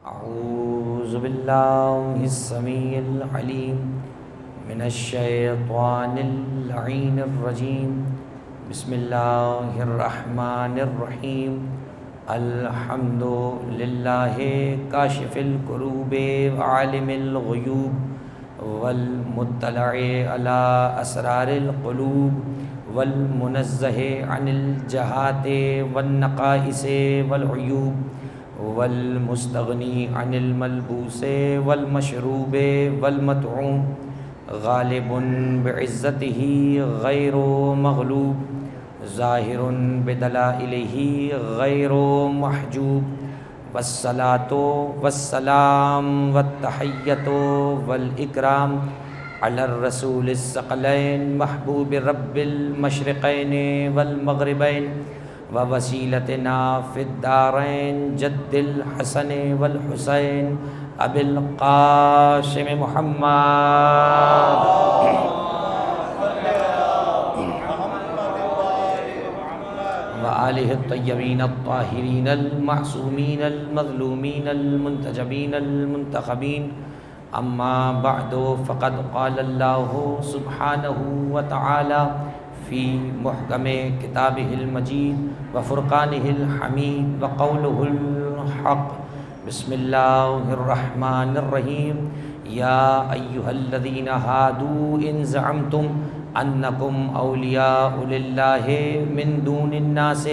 اعوذ باللہ السمیع العلیم من الشیطان اللعین الرجیم بسم اللہ الرحمن الرحیم الحمد للہ کاشف الکروب عالم الغیوب والمطلع علی اسرار القلوب والمنزہ عن الجہات والنقائص والعیوب والمستغنی عن الملبوس والمشروب والمطعوم غالب بعزته غیر مغلوب ظاہر بدلائلہ غیر محجوب والصلاة والسلام والتحیۃ والاکرام علی الرسول الثقلین محبوب رب المشرقین والمغربین ووسیلتنا فی الدارین جد الحسن والحسین ابی القاسم محمد وآلہ الطیبین الطاہرین المعصومین المظلومین المنتجبین المنتخبین اما بعد فقد قال اللہ سبحانہ وتعالی فی محکم کتابہ المجید وفرقانہ الحمید وقولہ الحق بسم اللہ الرحمن الرحیم یا ایہا الذین ہادوا ان زعمتم انکم اولیاء للہ من دون الناس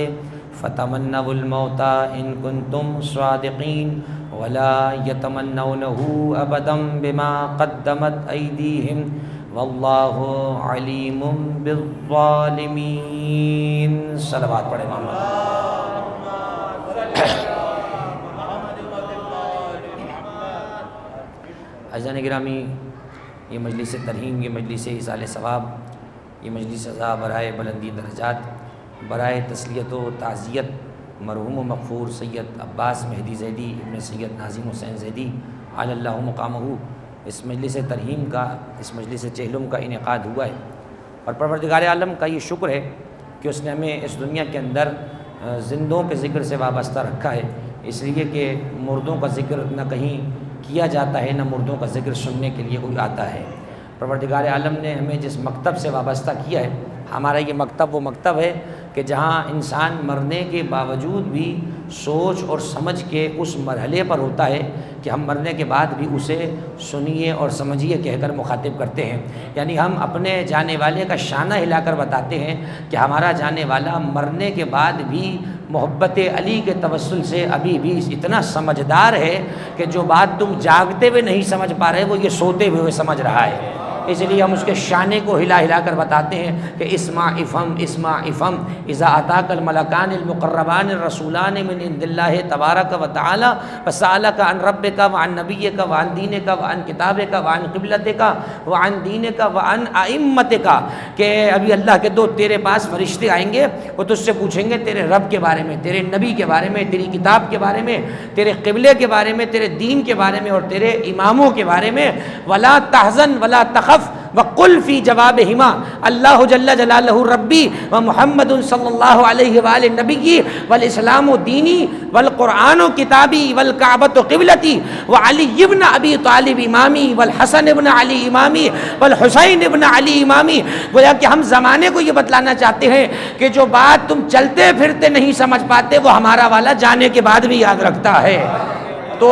فتمنوا الموت ان کنتم صادقین ولا یتمنونہ ابدا بما قدمت ایدیہم واللہ علیم بالظالمین۔ صلوات پڑھیں محمد۔ عزیزان گرامی، یہ مجلس ترحیم، یہ مجلس ایصال ثواب، یہ مجلس عزا برائے بلندی درجات، برائے تسلیت و تعزیت مرحوم و مغفور سید عباس مہدی زیدی ابن سید ناظم حسین زیدی علی اللہ مقامہ، اس مجلس ترحیم کا، اس مجلس چہلم کا انعقاد ہوا ہے، اور پروردگار عالم کا یہ شکر ہے کہ اس نے ہمیں اس دنیا کے اندر زندوں کے ذکر سے وابستہ رکھا ہے، اس لیے کہ مردوں کا ذکر نہ کہیں کیا جاتا ہے، نہ مردوں کا ذکر سننے کے لیے کوئی آتا ہے۔ پروردگار عالم نے ہمیں جس مکتب سے وابستہ کیا ہے، ہمارا یہ مکتب وہ مکتب ہے کہ جہاں انسان مرنے کے باوجود بھی سوچ اور سمجھ کے اس مرحلے پر ہوتا ہے کہ ہم مرنے کے بعد بھی اسے سنیے اور سمجھیے کہہ کر مخاطب کرتے ہیں، یعنی ہم اپنے جانے والے کا شانہ ہلا کر بتاتے ہیں کہ ہمارا جانے والا مرنے کے بعد بھی محبت علی کے توسل سے ابھی بھی اتنا سمجھدار ہے کہ جو بات تم جاگتے ہوئے نہیں سمجھ پا رہے وہ یہ سوتے ہوئے سمجھ رہا ہے، اس لیے ہم اس کے شانے کو ہلا ہلا کر بتاتے ہیں کہ اسمع افہم اسمع افہم اذا اتاک الملکان المقربان الرسولان من عند اللہ تبارک و تعالی فسألک عن ربک وعن نبیک وعن دینک وعن کتابک وعن قبلتک وعن دینک وعن ائمتک، کہ ابھی اللہ کے دو تیرے پاس فرشتے آئیں گے، وہ تجھ سے پوچھیں گے تیرے رب کے بارے میں، تیرے نبی کے بارے میں، تیری کتاب کے بارے میں، تیرے قبلے کے بارے میں، تیرے دین کے بارے میں اور تیرے اماموں کے بارے میں۔ ولا تحزن ولا تخف وقل فی جوابہما اللہ جل جلالہ ربی ومحمد صلی اللہ علیہ وآلہ نبی والاسلام دینی والقرآن کتابی والکعبۃ قبلتی وعلی بن ابی طالب امامی والحسن بن علی امامی والحسین بن علی امامی۔ گویا کہ ہم زمانے کو یہ بتلانا چاہتے ہیں کہ جو بات تم چلتے پھرتے نہیں سمجھ پاتے وہ ہمارا والا جانے کے بعد بھی یاد رکھتا ہے۔ تو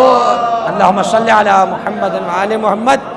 اللہم صلی علی محمد وآل محمد۔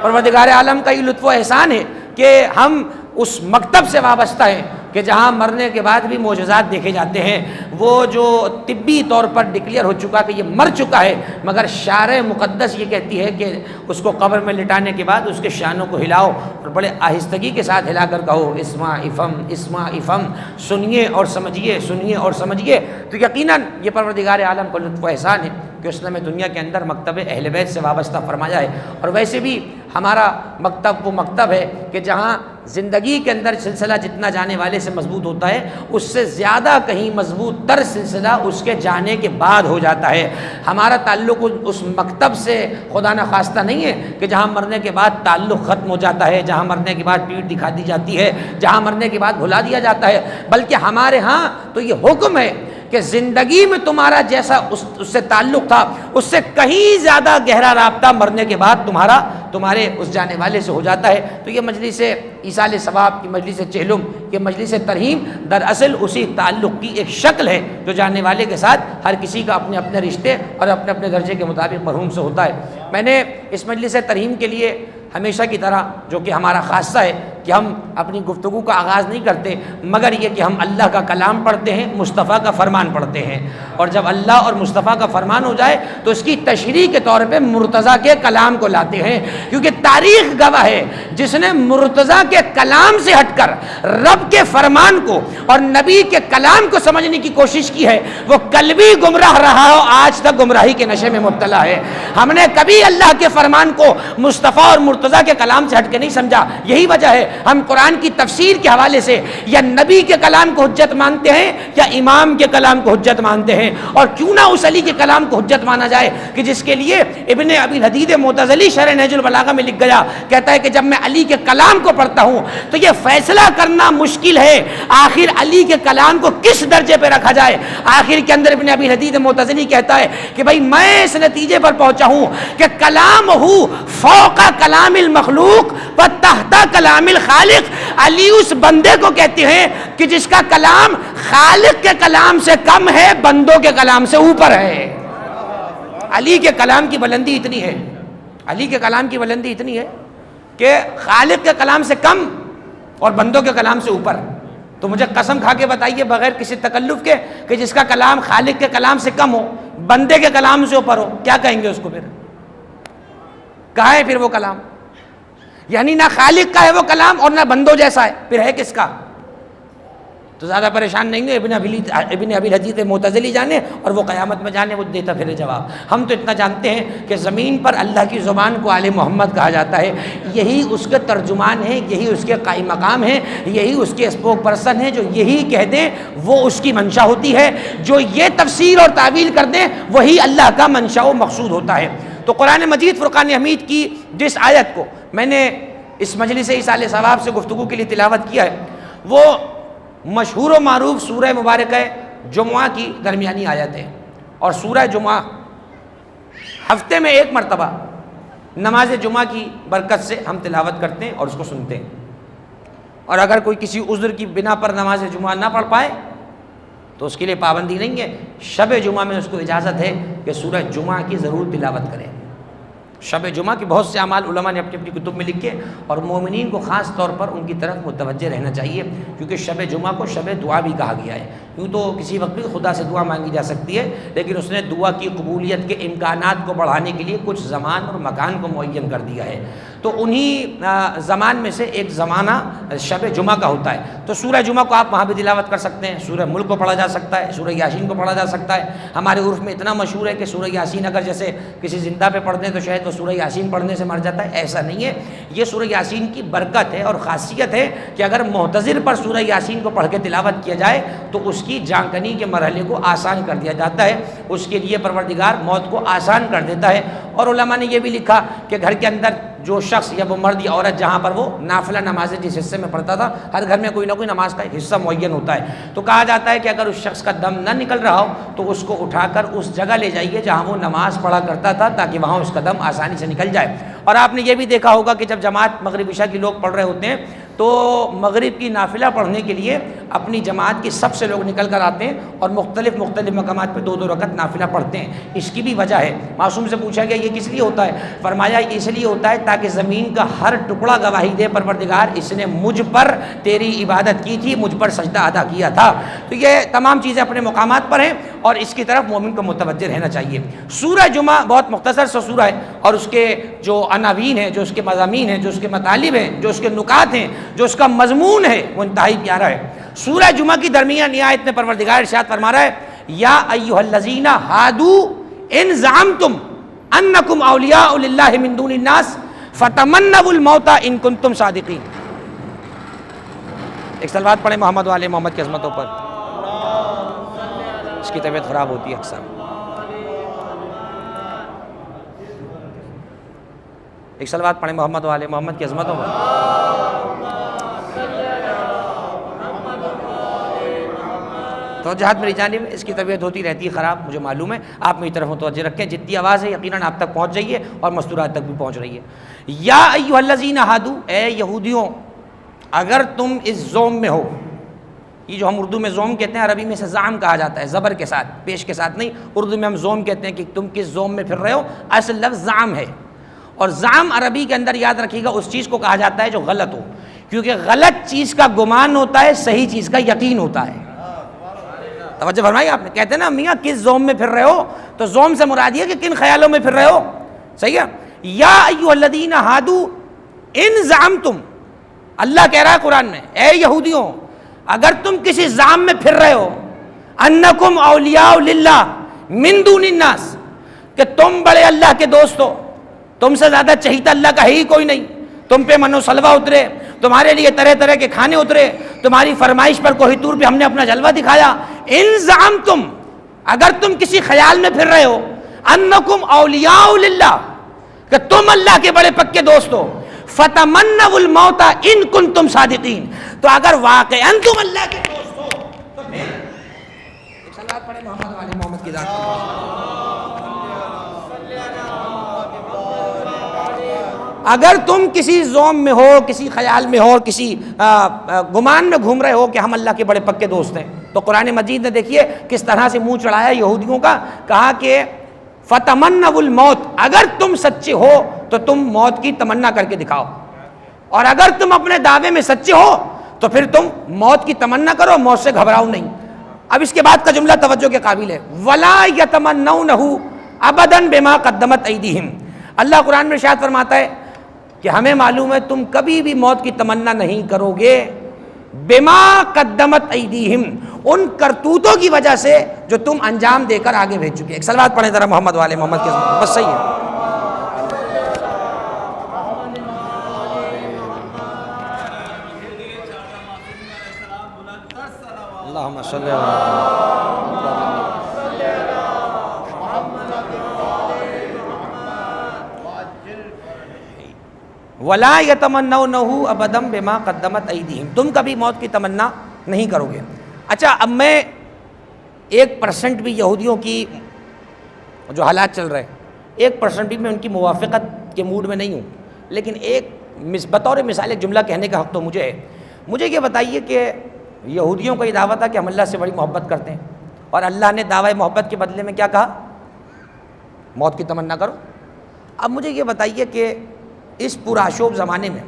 پروردگار عالم کا یہ لطف و احسان ہے کہ ہم اس مکتب سے وابستہ ہیں کہ جہاں مرنے کے بعد بھی معجزات دیکھے جاتے ہیں۔ وہ جو طبی طور پر ڈکلیئر ہو چکا کہ یہ مر چکا ہے، مگر شارع مقدس یہ کہتی ہے کہ اس کو قبر میں لٹانے کے بعد اس کے شانوں کو ہلاؤ اور بڑے آہستگی کے ساتھ ہلا کر کہو اسمع افہم اسمع افہم، سنیے اور سمجھیے سنیے اور سمجھیے۔ تو یقیناً یہ پروردگار عالم کا لطف و احسان ہے کہ اس نے ہمیں دنیا کے اندر مکتب اہل بیت سے وابستہ فرمایا ہے، اور ویسے بھی ہمارا مکتب وہ مکتب ہے کہ جہاں زندگی کے اندر سلسلہ جتنا جانے والے سے مضبوط ہوتا ہے اس سے زیادہ کہیں مضبوط تر سلسلہ اس کے جانے کے بعد ہو جاتا ہے۔ ہمارا تعلق اس مکتب سے خدا نخواستہ نہیں ہے کہ جہاں مرنے کے بعد تعلق ختم ہو جاتا ہے، جہاں مرنے کے بعد پیٹھ دکھا دی جاتی ہے، جہاں مرنے کے بعد بھلا دیا جاتا ہے، بلکہ ہمارے ہاں تو یہ حکم ہے کہ زندگی میں تمہارا جیسا اس سے تعلق تھا اس سے کہیں زیادہ گہرا رابطہ مرنے کے بعد تمہارے اس جانے والے سے ہو جاتا ہے۔ تو یہ مجلس ایصال ثواب کی مجلس چہلم، یہ مجلس ترحیم دراصل اسی تعلق کی ایک شکل ہے جو جانے والے کے ساتھ ہر کسی کا اپنے اپنے رشتے اور اپنے اپنے درجے کے مطابق مرحوم سے ہوتا ہے۔ میں نے اس مجلس ترحیم کے لیے ہمیشہ کی طرح جو کہ ہمارا خاصہ ہے کہ ہم اپنی گفتگو کا آغاز نہیں کرتے مگر یہ کہ ہم اللہ کا کلام پڑھتے ہیں، مصطفیٰ کا فرمان پڑھتے ہیں، اور جب اللہ اور مصطفیٰ کا فرمان ہو جائے تو اس کی تشریح کے طور پہ مرتضیٰ کے کلام کو لاتے ہیں، کیونکہ تاریخ گواہ ہے جس نے مرتضیٰ کے کلام سے ہٹ کر رب کے فرمان کو اور نبی کے کلام کو سمجھنے کی کوشش کی ہے وہ کل بھی گمراہ رہا ہو، آج تک گمراہی کے نشے میں مبتلا ہے۔ ہم نے کبھی اللہ کے فرمان کو مصطفیٰ اور مرتضیٰ کے کلام سے ہٹ کے نہیں سمجھا، یہی وجہ ہے ہم قرآن کی تفسیر کے حوالے سے یا نبی کے کلام کو حجت مانتے ہیں یا امام کے کلام کو حجت مانتے ہیں، اور کیوں نہ اس علی کے کلام کو حجت مانا جائے کہ جس کے لیے ابن ابی الحدید معتزلی شرح نہج البلاغہ میں لکھ گیا، کہتا ہے کہ جب میں علی کے کلام کو پڑھتا ہوں تو یہ فیصلہ کرنا مشکل ہے آخر علی کے کلام کو کس درجے پہ رکھا جائے۔ آخر کے اندر ابن ابی الحدید معتزلی کہتا ہے کہ بھائی میں اس نتیجے پر پہنچا ہوں کہ کلام ہو فوق کلام المخلوق و تحت کلام الخالق، علی اس بندے کو کہتے ہیں کہ جس کا کلام خالق کے کلام سے کم ہے، بندوں کے کلام سے اوپر ہے۔ علی کے کلام کی بلندی اتنی ہے، علی کے کلام کی بلندی اتنی ہے کہ خالق کے کلام سے کم اور بندوں کے کلام سے اوپر۔ تو مجھے قسم کھا کے بتائیے بغیر کسی تکلف کے کہ جس کا کلام خالق کے کلام سے کم ہو، بندے کے کلام سے اوپر ہو، کیا کہیں گے اس کو؟ پھر کہاں ہے پھر وہ کلام؟ یعنی نہ خالق کا ہے وہ کلام اور نہ بندوں جیسا ہے، پھر ہے کس کا؟ تو زیادہ پریشان نہیں ہوئے، ابن ابی الحدید معتزلی جانے اور وہ قیامت میں جانے، وہ دیتا پھر جواب۔ ہم تو اتنا جانتے ہیں کہ زمین پر اللہ کی زبان کو آل محمد کہا جاتا ہے، یہی اس کے ترجمان ہیں، یہی اس کے قائم مقام ہیں، یہی اس کے اسپوک پرسن ہیں، جو یہی کہہ دیں وہ اس کی منشا ہوتی ہے، جو یہ تفسیر اور تعویل کر دیں وہی اللہ کا منشا و مقصود ہوتا ہے۔ تو قرآن مجید فرقان حمید کی جس آیت کو میں نے اس مجلس ایصال ثواب سے گفتگو کے لیے تلاوت کیا ہے وہ مشہور و معروف سورہ مبارکہ جمعہ کی درمیانی آیت ہے، اور سورہ جمعہ ہفتے میں ایک مرتبہ نماز جمعہ کی برکت سے ہم تلاوت کرتے ہیں اور اس کو سنتے ہیں، اور اگر کوئی کسی عذر کی بنا پر نماز جمعہ نہ پڑھ پائے تو اس کے لیے پابندی نہیں ہے، شب جمعہ میں اس کو اجازت ہے کہ سورہ جمعہ کی ضرور تلاوت کریں۔ شب جمعہ کے بہت سے اعمال علماء نے اپنی اپنی کتب میں لکھے، اور مومنین کو خاص طور پر ان کی طرف متوجہ رہنا چاہیے، کیونکہ شب جمعہ کو شب دعا بھی کہا گیا ہے۔ یوں تو کسی وقت بھی خدا سے دعا مانگی جا سکتی ہے، لیکن اس نے دعا کی قبولیت کے امکانات کو بڑھانے کے لیے کچھ زمان اور مکان کو معین کر دیا ہے، تو انہی زمان میں سے ایک زمانہ شب جمعہ کا ہوتا ہے۔ تو سورہ جمعہ کو آپ وہاں بھی تلاوت کر سکتے ہیں، سورہ ملک کو پڑھا جا سکتا ہے، سورہ یاسین کو پڑھا جا سکتا ہے۔ ہمارے عرف میں اتنا مشہور ہے کہ سورہ یاسین اگر جیسے کسی زندہ پہ پڑھ دیں تو شاید وہ سورہ یاسین پڑھنے سے مر جاتا ہے، ایسا نہیں ہے۔ یہ سورہ یاسین کی برکت ہے اور خاصیت ہے کہ اگر معتذر پر سورہ یاسین کو پڑھ کے تلاوت کیا جائے تو اس کی جانکنی کے مرحلے کو آسان کر دیا جاتا ہے، اس کے لیے پروردگار موت کو آسان کر دیتا ہے۔ اور علماء نے یہ بھی لکھا کہ گھر کے اندر جو شخص یا وہ مرد یا عورت جہاں پر وہ نافلہ نمازیں جس حصے میں پڑھتا تھا، ہر گھر میں کوئی نہ کوئی نماز کا ایک حصہ معین ہوتا ہے، تو کہا جاتا ہے کہ اگر اس شخص کا دم نہ نکل رہا ہو تو اس کو اٹھا کر اس جگہ لے جائیے جہاں وہ نماز پڑھا کرتا تھا، تاکہ وہاں اس کا دم آسانی سے نکل جائے۔ اور آپ نے یہ بھی دیکھا ہوگا کہ جب جماعت مغرب عشاء کی لوگ پڑھ رہے ہوتے ہیں تو مغرب کی نافلہ پڑھنے کے لیے اپنی جماعت کی سب سے لوگ نکل کر آتے ہیں اور مختلف مقامات پہ 2 رکعت نافلہ پڑھتے ہیں۔ اس کی بھی وجہ ہے، معصوم سے پوچھا گیا یہ کس لیے ہوتا ہے؟ فرمایا اس لیے ہوتا ہے تاکہ زمین کا ہر ٹکڑا گواہی دے پروردگار اس نے مجھ پر تیری عبادت کی تھی، مجھ پر سجدہ ادا کیا تھا۔ تو یہ تمام چیزیں اپنے مقامات پر ہیں اور اس کی طرف مومن کو متوجہ رہنا چاہیے۔ سورہ جمعہ بہت مختصر سا سورہ ہے اور اس کے جو عناوین ہیں، جو اس کے مضامین ہیں، جو اس کے مطالب ہیں، جو اس کے نکات ہیں، جو اس کا مضمون ہے وہ انتہائی پیارا ہے۔ سورہ جمعہ کی درمیانی آیت میں پروردگار ارشاد فرما رہا ہے یا ایھا الذین ھادوا ان زعمتم انکم اولیاء للہ من دون الناس فتمنوا الموت ان کنتم صادقین۔ ایک صلوات پڑھیں محمد والے محمد کی عظمتوں پر، اس کی طبیعت خراب ہوتی ہے اکثر۔ ایک صلوات پڑھیں محمد والے محمد کی عظمتوں پر۔ توجہات میری جانب ہے، اس کی طبیعت ہوتی رہتی ہے خراب، مجھے معلوم ہے، آپ میری طرف متوجہ رکھیں، جتنی آواز ہے یقیناً آپ تک پہنچ رہی ہے اور مستورات تک بھی پہنچ رہی ہے۔ یا ایھا الذین ہادو، اے یہودیوں اگر تم اس زوم میں ہو، یہ جو ہم اردو میں زوم کہتے ہیں عربی میں اسے زعم کہا جاتا ہے، زبر کے ساتھ، پیش کے ساتھ نہیں، اردو میں ہم زوم کہتے ہیں کہ تم کس زوم میں پھر رہے ہو، اصل لفظ زعم ہے، اور زعم عربی کے اندر یاد رکھیے گا اس چیز کو کہا جاتا ہے جو غلط ہو، کیونکہ غلط چیز کا گمان ہوتا ہے، صحیح چیز کا یقین ہوتا ہے۔ توجہ فرمائی آپ نے، کہتے ہیں نا میاں کس زوم میں پھر رہے ہو، تو زوم سے مراد یہ کہ کن خیالوں میں پھر رہے ہو، صحیح ہے۔ یا ایھا الذین ہادو ان زعمتم، اللہ کہہ رہا ہے قرآن میں، اے یہودیوں اگر تم کسی زعم میں پھر رہے ہو، انکم اولیاء للہ من دون الناس، کہ تم بڑے اللہ کے دوست ہو، تم سے زیادہ چہیتا اللہ کا ہے ہی کوئی نہیں، تم پہ من و سلوہ اترے، تمہارے لیے طرح طرح کے کھانے اترے، تمہاری فرمائش پر کوہ طور پہ ہم نے اپنا جلوہ دکھایا، ان زعمتم اگر تم کسی خیال میں پھر رہے ہو، انکم اولیاء للہ کہ تم اللہ کے بڑے پکے دوست ہو، فتمنوا الموت ان کنتم صادقین، تو اگر واقعاً تم اللہ کے دوست ہو تو پھر ایک صلوات پڑھیں محمد والے محمد کی ذات پر۔ اگر تم کسی زوم میں ہو، کسی خیال میں ہو، کسی گمان میں گھوم رہے ہو کہ ہم اللہ کے بڑے پکے دوست ہیں، تو قرآن مجید نے دیکھیے کس طرح سے منہ چڑھایا یہودیوں کا، کہا کہ فتمنوا الموت، اگر تم سچے ہو تو تم موت کی تمنا کر کے دکھاؤ، اور اگر تم اپنے دعوے میں سچے ہو تو پھر تم موت کی تمنا کرو، موت سے گھبراؤ نہیں۔ اب اس کے بعد کا جملہ توجہ کے قابل ہے، ولا یتمنونہ ابدا بما قدمت ایدیہم، اللہ قرآن میں ارشاد فرماتا ہے کہ ہمیں معلوم ہے تم کبھی بھی موت کی تمنا نہیں کرو گے، بما قدمت ایدیہم، ان کرتوتوں کی وجہ سے جو تم انجام دے کر آگے بھیج چکے۔ ایک صلوات پڑھیں ذرا محمد والے محمد کے عظمت، بس صحیح ہے۔ اللہم صلی ولا یتمنونہ ابدا بما قدمت ایدیہم، تم کبھی موت کی تمنا نہیں کرو گے۔ اچھا اب میں 1% بھی یہودیوں کی جو حالات چل رہے ہیں 1% بھی میں ان کی موافقت کے موڈ میں نہیں ہوں، لیکن ایک بطور مثال ایک جملہ کہنے کا حق تو مجھے ہے۔ مجھے یہ بتائیے کہ یہودیوں کا یہ دعویٰ تھا کہ ہم اللہ سے بڑی محبت کرتے ہیں، اور اللہ نے دعوی محبت کے بدلے میں کیا کہا؟ موت کی تمنا کرو۔ اب مجھے یہ بتائیے کہ اس پرآشوب زمانے میں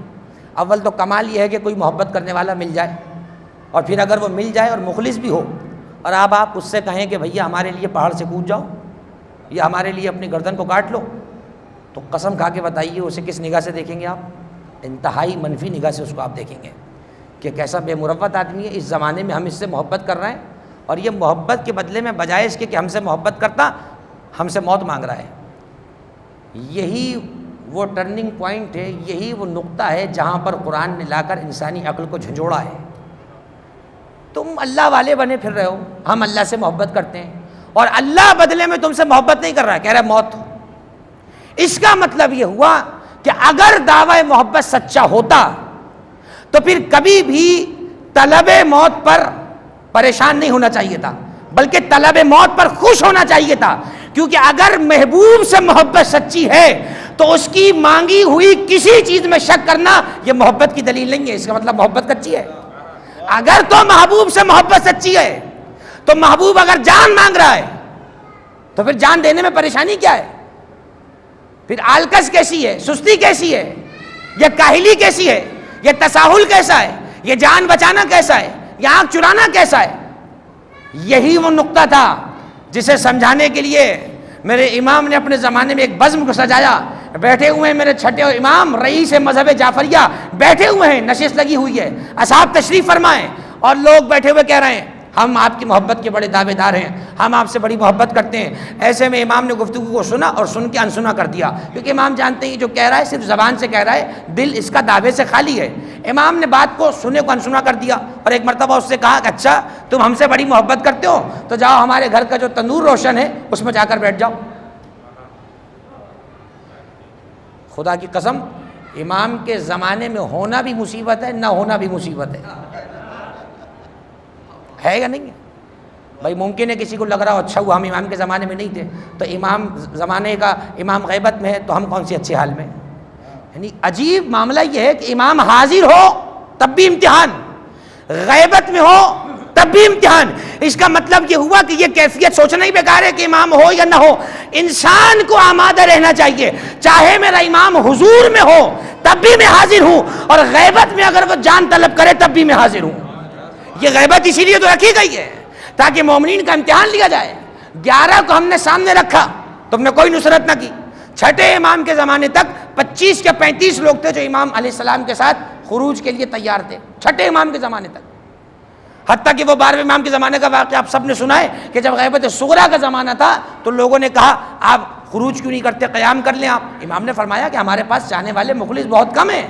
اول تو کمال یہ ہے کہ کوئی محبت کرنے والا مل جائے، اور پھر اگر وہ مل جائے اور مخلص بھی ہو، اور آپ اس سے کہیں کہ بھیا ہمارے لیے پہاڑ سے کود جاؤ یا ہمارے لیے اپنی گردن کو کاٹ لو، تو قسم کھا کے بتائیے اسے کس نگاہ سے دیکھیں گے آپ؟ انتہائی منفی نگاہ سے اس کو آپ دیکھیں گے کہ کیسا بے مروت آدمی ہے، اس زمانے میں ہم اس سے محبت کر رہے ہیں، اور یہ محبت کے بدلے میں بجائے اس کے کہ ہم سے محبت کرتا ہم سے موت مانگ رہا ہے۔ یہی وہ ٹرننگ پوائنٹ ہے، یہی وہ نقطہ ہے جہاں پر قرآن نے لا کر انسانی عقل کو جھنجھوڑا ہے۔ تم اللہ والے بنے پھر رہے ہو، ہم اللہ سے محبت کرتے ہیں، اور اللہ بدلے میں تم سے محبت نہیں کر رہا ہے، کہہ رہا ہے موت۔ اس کا مطلب یہ ہوا کہ اگر دعوی محبت سچا ہوتا تو پھر کبھی بھی طلب موت پر پریشان نہیں ہونا چاہیے تھا، بلکہ طلب موت پر خوش ہونا چاہیے تھا، کیونکہ اگر محبوب سے محبت سچی ہے تو اس کی مانگی ہوئی کسی چیز میں شک کرنا یہ محبت کی دلیل نہیں ہے، اس کا مطلب محبت کچی ہے۔ اگر تو محبوب سے محبت سچی ہے تو محبوب اگر جان مانگ رہا ہے تو پھر جان دینے میں پریشانی کیا ہے؟ پھر آلکس کیسی ہے، سستی کیسی ہے، یہ کاہلی کیسی ہے، یہ تساہل کیسا ہے، یہ جان بچانا کیسا ہے، یہ آنکھ چرانا کیسا ہے؟ یہی وہ نقطہ تھا جسے سمجھانے کے لیے میرے امام نے اپنے زمانے میں ایک بزم کو سجایا۔ بیٹھے ہوئے ہیں میرے چھٹے امام رئیس مذہب جعفریہ، بیٹھے ہوئے ہیں، نشست لگی ہوئی ہے، اصحاب تشریف فرمائیں، اور لوگ بیٹھے ہوئے کہہ رہے ہیں ہم آپ کی محبت کے بڑے دعوے دار ہیں، ہم آپ سے بڑی محبت کرتے ہیں۔ ایسے میں امام نے گفتگو کو سنا اور سن کے انسنا کر دیا، کیونکہ امام جانتے ہیں جو کہہ رہا ہے صرف زبان سے کہہ رہا ہے، دل اس کا دعوے سے خالی ہے۔ امام نے بات کو سنے کو انسنا کر دیا، اور ایک مرتبہ اس سے کہا کہ اچھا تم ہم سے بڑی محبت کرتے ہو تو جاؤ ہمارے گھر کا جو تندور روشن ہے اس میں جا کر بیٹھ جاؤ۔ خدا کی قسم امام کے زمانے میں ہونا بھی مصیبت ہے، نہ ہونا بھی مصیبت ہے یا نہیں ہے؟ بھائی ممکن ہے کسی کو لگ رہا ہو اچھا ہوا ہم امام کے زمانے میں نہیں تھے، تو امام زمانے کا امام غیبت میں ہے تو ہم کون سی اچھے حال میں. یعنی عجیب معاملہ یہ ہے کہ امام حاضر ہو تب بھی امتحان، غیبت میں ہو تب بھی امتحان. اس کا مطلب یہ ہوا کہ یہ کیفیت سوچنا ہی بیکار ہے کہ امام ہو یا نہ ہو. انسان کو آمادہ رہنا چاہیے، چاہے میرا امام حضور میں ہو تب بھی میں حاضر ہوں، اور غیبت میں اگر وہ جان طلب کرے تب بھی میں حاضر ہوں. یہ غیبت اسی لیے تو رکھی گئی ہے تاکہ مومنین کا امتحان لیا جائے. 11 کو ہم نے سامنے رکھا، تم نے کوئی نصرت نہ کی. چھٹے امام کے زمانے تک 25 یا 35 لوگ تھے جو امام علیہ السلام کے ساتھ خروج کے لیے تیار تھے، چھٹے امام کے زمانے تک. حتیٰ کہ وہ 12ویں امام کے زمانے کا واقعہ آپ سب نے سنا ہے کہ جب غیبت صغریٰ کا زمانہ تھا تو لوگوں نے کہا آپ خروج کیوں نہیں کرتے، قیام کر لیں آپ. امام نے فرمایا کہ ہمارے پاس چاہنے والے مخلص بہت کم ہیں،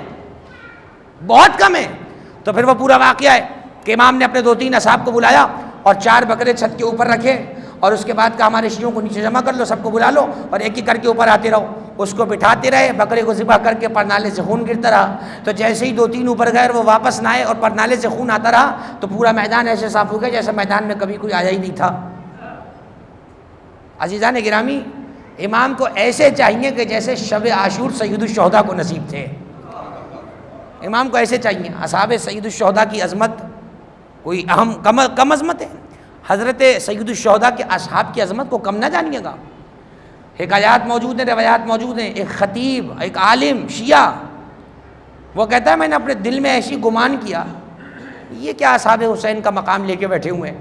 بہت کم ہیں. تو پھر وہ پورا واقعہ ہے کہ امام نے اپنے 2-3 اصحاب کو بلایا اور 4 بکرے چھت کے اوپر رکھے، اور اس کے بعد کہا ہمارے شیعوں کو نیچے جمع کر لو، سب کو بلا لو اور ایک ایک کر کے اوپر آتے رہو. اس کو بٹھاتے رہے، بکرے کو ذبح کر کے پرنالے سے خون گرتا رہا. تو جیسے ہی 2-3 اوپر گئے وہ واپس نہ آئے اور پرنالے سے خون آتا رہا تو پورا میدان ایسے صاف ہو گیا جیسے میدان میں کبھی کوئی آیا ہی نہیں تھا. عزیزان گرامی، امام کو ایسے چاہیے کہ جیسے شب عاشور سید الشہداء کو نصیب تھے. امام کو ایسے چاہیے. اصحاب سید الشہداء کی عظمت کوئی اہم کم عظمت ہے؟ حضرت سید الشہداء کے اصحاب کی عظمت کو کم نہ جانیے گا. حکایات موجود ہیں، روایات موجود ہیں. ایک خطیب، ایک عالم شیعہ، وہ کہتا ہے میں نے اپنے دل میں ایسی گمان کیا یہ کیا اصحاب حسین کا مقام لے کے بیٹھے ہوئے ہیں.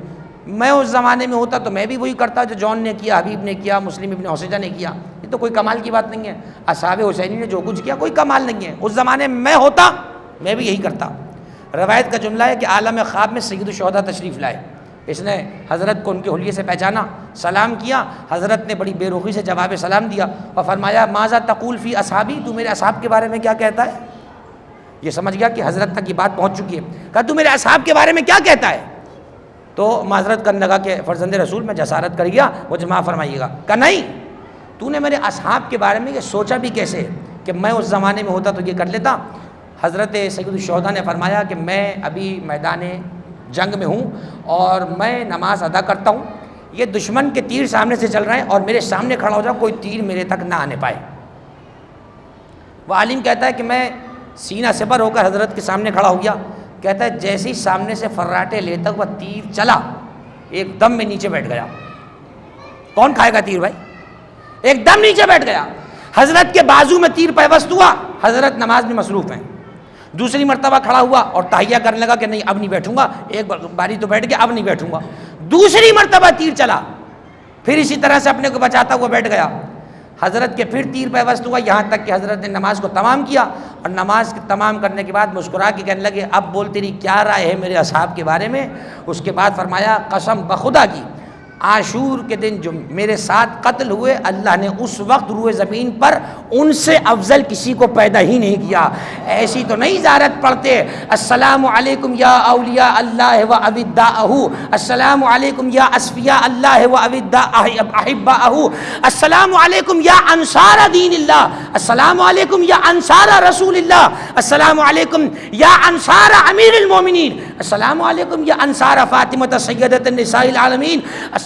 میں اس زمانے میں ہوتا تو میں بھی وہی کرتا جو جون نے کیا، حبیب نے کیا، مسلم ابن حسیجہ نے کیا. یہ تو کوئی کمال کی بات نہیں ہے. اصحاب حسینی نے جو کچھ کیا کوئی کمال نہیں ہے. اس زمانے میں ہوتا میں بھی یہی کرتا. روایت کا جملہ ہے کہ عالم خواب میں سید الشہداء تشریف لائے. اس نے حضرت کو ان کے حلیے سے پہچانا، سلام کیا. حضرت نے بڑی بے رخی سے جواب سلام دیا اور فرمایا ماذا تقول فی اصحابی، تو میرے اصحاب کے بارے میں کیا کہتا ہے. یہ سمجھ گیا کہ حضرت تک یہ بات پہنچ چکی ہے. کہا تو میرے اصحاب کے بارے میں کیا کہتا ہے. تو معذرت کرنے لگا کہ فرزند رسول میں جسارت کر گیا، مجھے معاف فرمائیے گا. کہا نہیں، تو نے میرے اصحاب کے بارے میں یہ سوچا بھی کیسے کہ میں اس زمانے میں ہوتا تو یہ کر لیتا. حضرت سید الشہداء نے فرمایا کہ میں ابھی میدان جنگ میں ہوں اور میں نماز ادا کرتا ہوں. یہ دشمن کے تیر سامنے سے چل رہے ہیں اور میرے سامنے کھڑا ہو جاؤ، کوئی تیر میرے تک نہ آنے پائے. وہ عالم کہتا ہے کہ میں سینہ سپر ہو کر حضرت کے سامنے کھڑا ہو گیا. کہتا ہے جیسے ہی سامنے سے فراٹے لیتا ہوا تیر چلا ایک دم میں نیچے بیٹھ گیا. کون کھائے گا تیر بھائی؟ ایک دم نیچے بیٹھ گیا. حضرت کے بازو میں تیر پیوست ہوا، حضرت نماز میں مصروف ہیں. دوسری مرتبہ کھڑا ہوا اور تحیہ کرنے لگا کہ نہیں اب نہیں بیٹھوں گا، ایک باری تو بیٹھ گیا اب نہیں بیٹھوں گا. دوسری مرتبہ تیر چلا، پھر اسی طرح سے اپنے کو بچاتا ہوا بیٹھ گیا. حضرت کے پھر تیر پیوست ہوا، یہاں تک کہ حضرت نے نماز کو تمام کیا اور نماز تمام کرنے کے بعد مسکرا کے کہنے لگے اب بول تیری کیا رائے ہے میرے اصحاب کے بارے میں. اس کے بعد فرمایا قسم بخدا کی عاشور کے دن جو میرے ساتھ قتل ہوئے اللہ نے اس وقت روئے زمین پر ان سے افضل کسی کو پیدا ہی نہیں کیا. ایسی تو نہیں زیارت پڑھتے السلام علیکم یا اولیاء اللہ و اوداءہ، السلام علیکم یا اصفیاء اللہ و احباءہ، السلام علیکم یا انصار دین اللہ، السلام علیکم یا انصار رسول اللہ، السلام علیکم یا انصار امیر المومنین، السلام علیکم یا انصار فاطمہ سیدۃ النساء العالمین،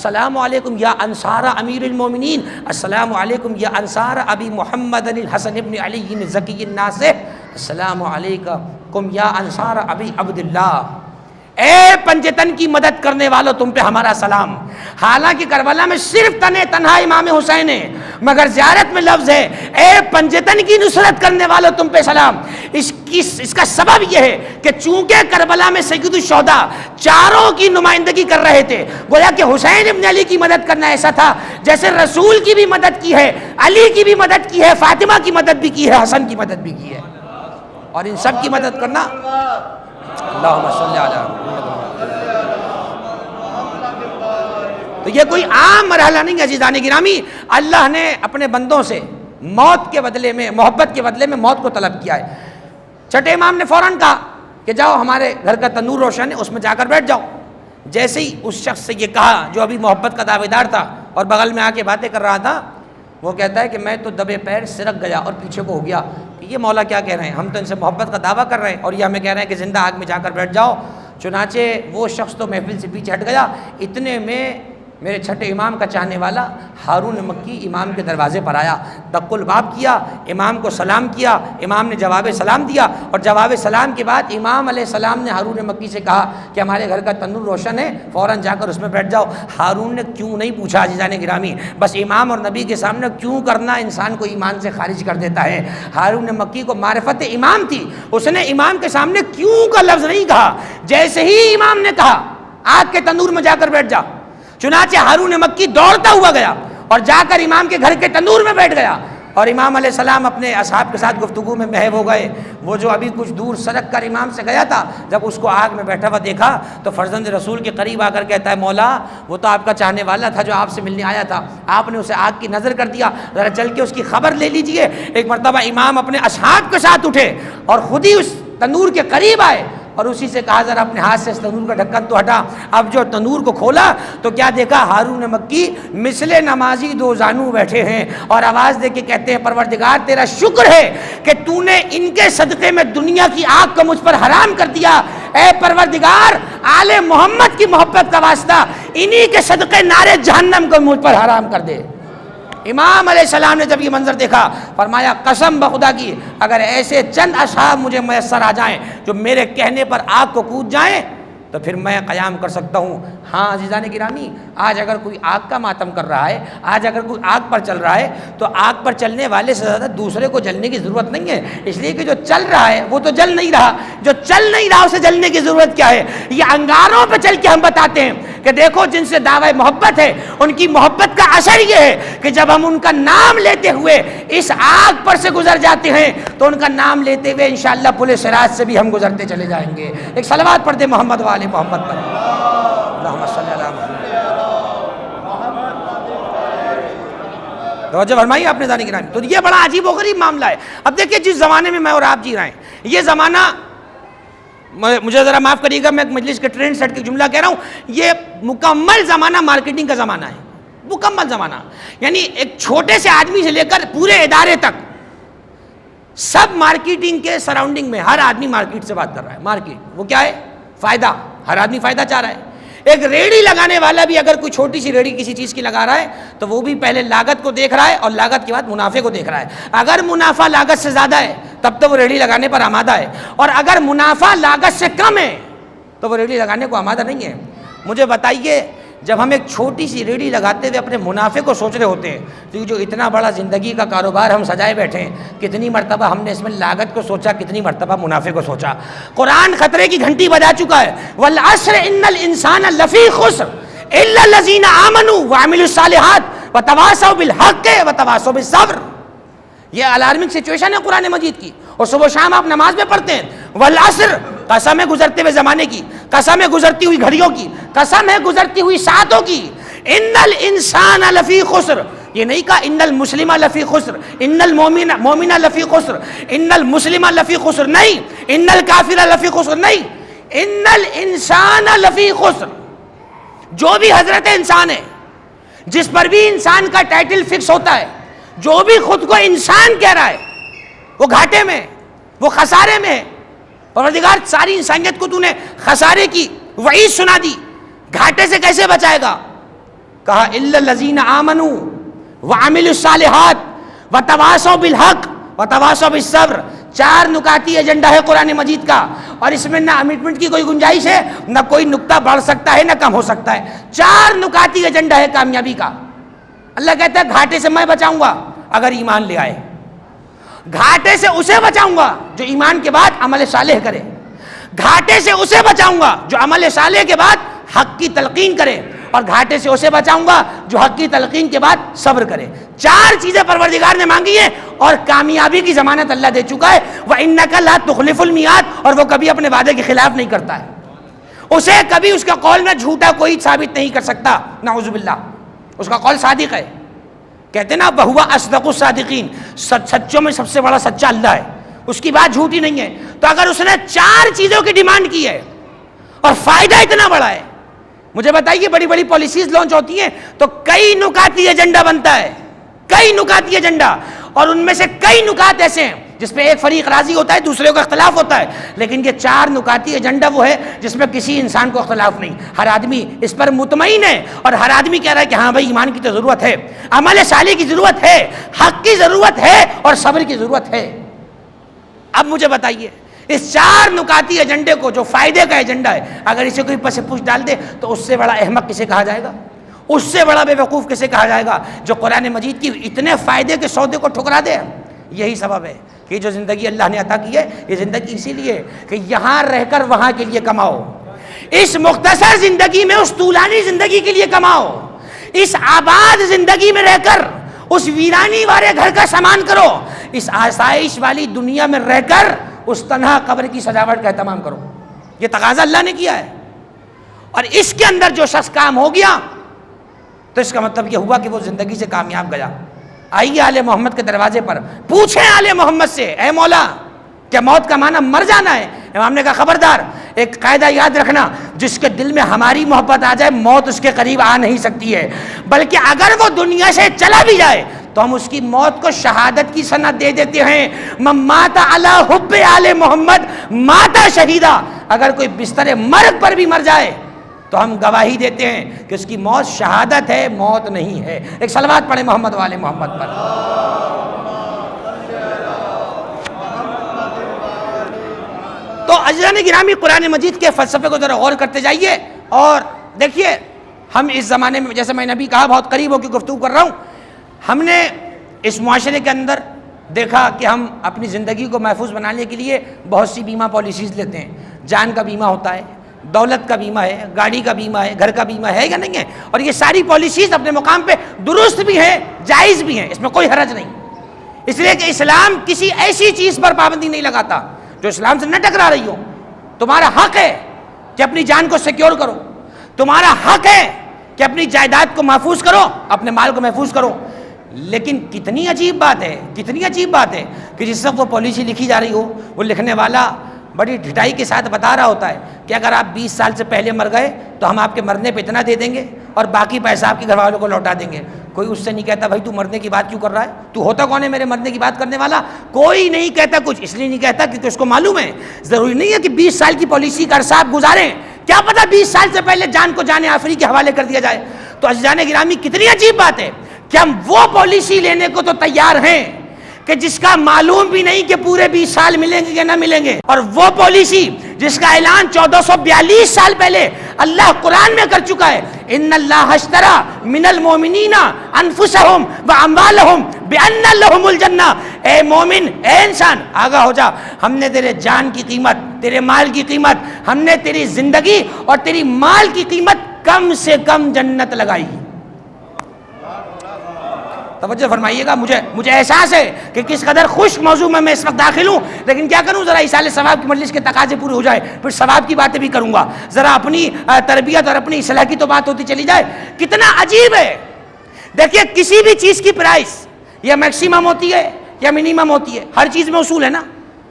السلام علیکم یا انصار امیر المومنین، السلام علیکم یا انصار ابی محمد الحسن ابن علی الزکی الناصح، السلام علیکم یا انصار ابی عبداللہ. اے پنجتن کی مدد کرنے والوں تم پہ ہمارا سلام. حالانکہ کربلا میں صرف تنہا امام حسین ہے مگر زیارت میں لفظ ہے اے پنجتن کی نصرت کرنے والوں تم پہ سلام. اس کا سبب یہ ہے کہ چونکہ کربلا میں سید الشہداء چاروں کی نمائندگی کر رہے تھے، گویا کہ حسین ابن علی کی مدد کرنا ایسا تھا جیسے رسول کی بھی مدد کی ہے، علی کی بھی مدد کی ہے، فاطمہ کی مدد بھی کی ہے، حسن کی مدد بھی کی ہے، اور ان سب کی مدد کرنا. اللہم صلی علی محمد. تو یہ کوئی عام مرحلہ نہیں ہے عزیزان گرامی. اللہ نے اپنے بندوں سے موت کے بدلے میں، محبت کے بدلے میں موت کو طلب کیا ہے. چھٹے امام نے فوراً کہا کہ جاؤ ہمارے گھر کا تنور روشن ہے اس میں جا کر بیٹھ جاؤ. جیسے ہی اس شخص سے یہ کہا جو ابھی محبت کا دعوے دار تھا اور بغل میں آ کے باتیں کر رہا تھا، وہ کہتا ہے کہ میں تو دبے پیر سرک گیا اور پیچھے کو ہو گیا کہ یہ مولا کیا کہہ رہے ہیں، ہم تو ان سے محبت کا دعویٰ کر رہے ہیں اور یہ ہمیں کہہ رہے ہیں کہ زندہ آگ میں جا کر بیٹھ جاؤ. چنانچہ وہ شخص تو محفل سے پیچھے ہٹ گیا، اتنے میں میرے چھٹے امام کا چاہنے والا ہارون مکی امام کے دروازے پر آیا، دق الباب کیا، امام کو سلام کیا، امام نے جواب سلام دیا، اور جواب سلام کے بعد امام علیہ السلام نے ہارون مکی سے کہا کہ ہمارے گھر کا تنور روشن ہے، فوراً جا کر اس میں بیٹھ جاؤ۔ ہارون نے کیوں نہیں پوچھا عزیزان گرامی، بس امام اور نبی کے سامنے کیوں کرنا انسان کو ایمان سے خارج کر دیتا ہے۔ ہارون مکی کو معرفت امام تھی، اس نے امام کے سامنے کیوں کا لفظ نہیں کہا، جیسے ہی امام نے کہا آگ کے تنور میں جا کر بیٹھ جا، چنانچہ ہارون مکی دوڑتا ہوا گیا اور جا کر امام کے گھر کے تندور میں بیٹھ گیا، اور امام علیہ السلام اپنے اصحاب کے ساتھ گفتگو میں محو ہو گئے۔ وہ جو ابھی کچھ دور سرک کر امام سے گیا تھا، جب اس کو آگ میں بیٹھا ہوا دیکھا تو فرزند رسول کے قریب آ کر کہتا ہے مولا وہ تو آپ کا چاہنے والا تھا جو آپ سے ملنے آیا تھا، آپ نے اسے آگ کی نظر کر دیا، ذرا چل کے اس کی خبر لے لیجئے۔ ایک مرتبہ امام اپنے اصحاب کے ساتھ اٹھے اور خود ہی اس تنور کے قریب آئے اور اسی سے کہا ذرا اپنے ہاتھ سے اس تنور کا ڈھکن تو ہٹا۔ اب جو تنور کو کھولا تو کیا دیکھا، ہارون مکی مثل نمازی دو زانو بیٹھے ہیں اور آواز دے کے کہتے ہیں پروردگار تیرا شکر ہے کہ تو نے ان کے صدقے میں دنیا کی آگ کو مجھ پر حرام کر دیا، اے پروردگار آل محمد کی محبت کا واسطہ انہی کے صدقے نار جہنم کو مجھ پر حرام کر دے۔ امام علیہ السلام نے جب یہ منظر دیکھا فرمایا قسم بخدا کی اگر ایسے چند اصحاب مجھے میسر آ جائیں جو میرے کہنے پر آگ کو کود جائیں تو پھر میں قیام کر سکتا ہوں۔ ہاں عزیزان گرامی، آج اگر کوئی آگ کا ماتم کر رہا ہے، آج اگر کوئی آگ پر چل رہا ہے تو آگ پر چلنے والے سے زیادہ دوسرے کو جلنے کی ضرورت نہیں ہے، اس لیے کہ جو چل رہا ہے وہ تو جل نہیں رہا، جو چل نہیں رہا اسے جلنے کی ضرورت کیا ہے۔ یہ انگاروں پہ چل کے ہم بتاتے ہیں کہ دیکھو جن سے دعوی محبت ہے ان کی محبت کا اثر یہ ہے کہ جب ہم ان کا نام لیتے ہوئے اس آگ پر سے گزر جاتے ہیں تو ان کا نام لیتے ہوئے انشاءاللہ پل صراط سے بھی ہم گزرتے چلے جائیں گے۔ ایک صلوات پڑھ دے محمد والے محمد پر، اللہم صلی اللہ علیہ وسلم۔ توجہ فرمائیے آپ نے دانی گرامی، تو یہ بڑا عجیب و غریب معاملہ ہے۔ اب دیکھیے جس زمانے میں میں اور آپ جی رہے ہیں، یہ زمانہ مجھے ذرا معاف کریے گا میں ایک مجلس کے ٹرینڈ سیٹ کے جملہ کہہ رہا ہوں، یہ مکمل زمانہ مارکیٹنگ کا زمانہ ہے، مکمل زمانہ، یعنی ایک چھوٹے سے آدمی سے لے کر پورے ادارے تک سب مارکیٹنگ کے سراؤنڈنگ میں، ہر آدمی مارکیٹ سے بات کر رہا ہے۔ مارکیٹ وہ کیا ہے؟ فائدہ، ہر آدمی فائدہ چاہ رہا ہے۔ ایک ریڑھی لگانے والا بھی اگر کوئی چھوٹی سی ریڑھی کسی چیز کی لگا رہا ہے تو وہ بھی پہلے لاگت کو دیکھ رہا ہے اور لاگت کے بعد منافع کو دیکھ رہا ہے۔ اگر منافع لاگت سے زیادہ ہے تب تو وہ ریڑھی لگانے پر آمادہ ہے، اور اگر منافع لاگت سے کم ہے تو وہ ریڑھی لگانے کو آمادہ نہیں ہے۔ مجھے بتائیے جب ہم ایک چھوٹی سی ریڑھی لگاتے ہوئے اپنے منافع کو سوچ رہے ہوتے ہیں تو یہ جو اتنا بڑا زندگی کا کاروبار ہم سجائے بیٹھے ہیں، کتنی مرتبہ ہم نے اس میں لاگت کو سوچا، کتنی مرتبہ منافع کو سوچا۔ قرآن خطرے کی گھنٹی بجا چکا ہے، والعصر ان الانسان لفی خسر الا الذین آمنوا وعملوا الصالحات وتواصوا بالحق وتواصوا بالصبر۔ یہ الارمنگ سچویشن ہے قرآن مجید کی، اور صبح و شام آپ نماز میں پڑھتے ہیں والعصر، قسم ہے گزرتے ہوئے زمانے کی، قسم ہے گزرتی ہوئی گھڑیوں کی، قسم ہے گزرتی ہوئی ساعتوں کی۔ ان الانسان لفی خسر، یہ نہیں کہا ان المسلم لفی خسر، ان المومن لفی خسر، ان المسلم لفی خسر نہیں، ان الکافر لفی خسر نہیں، ان الانسان لفی خسر۔ جو بھی حضرت انسان ہے، جس پر بھی انسان کا ٹائٹل فکس ہوتا ہے، جو بھی خود کو انسان کہہ رہا ہے وہ گھاٹے میں، وہ خسارے میں ہے۔ پروردگار ساری انسانیت کو تو نے خسارے کی وعید سنا دی، گھاٹے سے کیسے بچائے گا؟ کہا الا الذین آمنوا وعملوا الصالحات وتواصوا بالحق وتواصوا بالصبر۔ چار نکاتی ایجنڈا ہے قرآن مجید کا، اور اس میں نہ امٹمنٹ کی کوئی گنجائش ہے، نہ کوئی نکتہ بڑھ سکتا ہے نہ کم ہو سکتا ہے۔ چار نکاتی ایجنڈا ہے کامیابی کا۔ اللہ کہتا ہے گھاٹے سے میں بچاؤں گا اگر ایمان لے آئے، گھاٹے سے اسے بچاؤں گا جو ایمان کے بعد عمل صالح کرے، گھاٹے سے اسے بچاؤں گا جو عمل صالح کے بعد حق کی تلقین کرے، اور گھاٹے سے اسے بچاؤں گا جو حق کی تلقین کے بعد صبر کرے۔ چار چیزیں پروردگار نے مانگی ہیں اور کامیابی کی ضمانت اللہ دے چکا ہے۔ وَإِنَّكَ لَا تُخْلِفُ الْمِيعَادَ، اور وہ کبھی اپنے وعدے کے خلاف نہیں کرتا ہے، اسے کبھی اس کا قول میں جھوٹا کوئی ثابت نہیں کر سکتا، نعوذ باللہ، اس کا قول صادق ہے۔ کہتے ہیں نا وَهُوَ أَصْدَقُ الصَّادِقِينَ، سچوں میں سب سے بڑا سچا اللہ ہے، اس کی بات جھوٹی نہیں ہے۔ تو اگر اس نے چار چیزوں کی ڈیمانڈ کی ہے اور فائدہ اتنا بڑا ہے، مجھے بتائیے بڑی بڑی پالیسیز لانچ ہوتی ہیں تو کئی نکاتی ایجنڈا بنتا ہے، کئی نکاتی ایجنڈا، اور ان میں سے کئی نکات ایسے ہیں جس پہ ایک فریق راضی ہوتا ہے، دوسرے کو اختلاف ہوتا ہے، لیکن یہ 4 نکاتی ایجنڈا وہ ہے جس میں کسی انسان کو اختلاف نہیں، ہر آدمی اس پر مطمئن ہے، اور ہر آدمی کہہ رہا ہے کہ ہاں بھائی ایمان کی تو ضرورت ہے، عمل صالح کی ضرورت ہے، حق کی ضرورت ہے، اور صبر کی ضرورت ہے۔ اب مجھے بتائیے اس 4 نکاتی ایجنڈے کو، جو فائدے کا ایجنڈا ہے، اگر اسے کوئی پس پوچھ ڈال دے تو اس سے بڑا احمق کسے کہا جائے گا؟ اس سے بڑا بے وقوف کسے کہا جائے گا جو قرآن مجید کی اتنے فائدے کے سودے کو ٹھکرا دے؟ یہی سبب ہے کہ جو زندگی اللہ نے عطا کی ہے، یہ زندگی اسی لیے کہ یہاں رہ کر وہاں کے لیے کماؤ، اس مختصر زندگی میں اس طولانی زندگی کے لیے کماؤ، اس آباد زندگی میں رہ کر اس ویرانی والے گھر کا سامان کرو، اس آسائش والی دنیا میں رہ کر اس تنہا قبر کی سجاوٹ کا اہتمام کرو۔ یہ تقاضا اللہ نے کیا ہے، اور اس کے اندر جو شخص کام ہو گیا تو اس کا مطلب یہ ہوا کہ وہ زندگی سے کامیاب گیا۔ آئیے آل محمد کے دروازے پر، پوچھیں آل محمد سے، اے مولا کیا موت کا معنی مر جانا ہے؟ امام نے کہا خبردار، ایک قاعدہ یاد رکھنا، جس کے دل میں ہماری محبت آ جائے موت اس کے قریب آ نہیں سکتی ہے، بلکہ اگر وہ دنیا سے چلا بھی جائے تو ہم اس کی موت کو شہادت کی سند دے دیتے ہیں، من مات علی حب آل محمد مات شہیدہ، اگر کوئی بستر مرگ پر بھی مر جائے تو ہم گواہی دیتے ہیں کہ اس کی موت شہادت ہے، موت نہیں ہے۔ ایک صلوات پڑھیں محمد والے محمد پر۔ تو عزیزان گرامی، قرآن مجید کے فلسفے کو ذرا غور کرتے جائیے، اور دیکھیے ہم اس زمانے میں، جیسے میں نے ابھی کہا، بہت قریب ہو کے گفتگو کر رہا ہوں، ہم نے اس معاشرے کے اندر دیکھا کہ ہم اپنی زندگی کو محفوظ بنانے کے لیے بہت سی بیمہ پالیسیز لیتے ہیں۔ جان کا بیمہ ہوتا ہے، دولت کا بیمہ ہے، گاڑی کا بیمہ ہے، گھر کا بیمہ ہے یا نہیں ہے، اور یہ ساری پالیسیز اپنے مقام پہ درست بھی ہیں، جائز بھی ہیں، اس میں کوئی حرج نہیں، اس لیے کہ اسلام کسی ایسی چیز پر پابندی نہیں لگاتا جو اسلام سے نہ ٹکرا رہی ہو۔ تمہارا حق ہے کہ اپنی جان کو سیکیور کرو، تمہارا حق ہے کہ اپنی جائیداد کو محفوظ کرو، اپنے مال کو محفوظ کرو، لیکن کتنی عجیب بات ہے، کتنی عجیب بات ہے کہ جس وقت وہ پالیسی لکھی جا رہی ہو، وہ لکھنے والا بڑی ڈھٹائی کے ساتھ بتا رہا ہوتا ہے کہ اگر آپ 20 سال سے پہلے مر گئے تو ہم آپ کے مرنے پہ اتنا دے دیں گے اور باقی پیسہ آپ کے گھر والوں کو لوٹا دیں گے۔ کوئی اس سے نہیں کہتا بھائی تو مرنے کی بات کیوں کر رہا ہے، تو ہوتا کون ہے میرے مرنے کی بات کرنے والا؟ کوئی نہیں کہتا کچھ، اس لیے نہیں کہتا کیونکہ اس کو معلوم ہے ضروری نہیں ہے کہ 20 سال کی پالیسی کا عرصہ آپ گزاریں، کیا پتا 20 سال سے پہلے جان کو جان آفری کے حوالے کر دیا جائے۔ تو عزیزان گرامی، کتنی عجیب بات ہے کہ ہم وہ پالیسی لینے کو تو تیار ہیں کہ جس کا معلوم بھی نہیں کہ پورے 20 سال ملیں گے یا نہ ملیں گے، اور وہ پالیسی جس کا اعلان 1442 سال پہلے اللہ قرآن میں کر چکا ہے، ان اللہ اشترى من المؤمنین انفسهم واموالهم بان لهم الجنہ۔ اے مومن، اے انسان، آگاہ ہو جا، ہم نے تیرے جان کی قیمت، تیرے مال کی قیمت، ہم نے تیری زندگی اور تیری مال کی قیمت کم سے کم جنت لگائی۔ توجہ فرمائیے گا، مجھے احساس ہے کہ کس قدر خوش موضوع میں اس وقت داخل ہوں، لیکن کیا کروں، ذرا ایصال ثواب کی مجلس کے تقاضے پورے ہو جائے، پھر ثواب کی باتیں بھی کروں گا، ذرا اپنی تربیت اور اپنی اصلاح کی تو بات ہوتی چلی جائے۔ کتنا عجیب ہے، دیکھیے کسی بھی چیز کی پرائس یا میکسیمم ہوتی ہے یا منیمم ہوتی ہے، ہر چیز میں اصول ہے نا،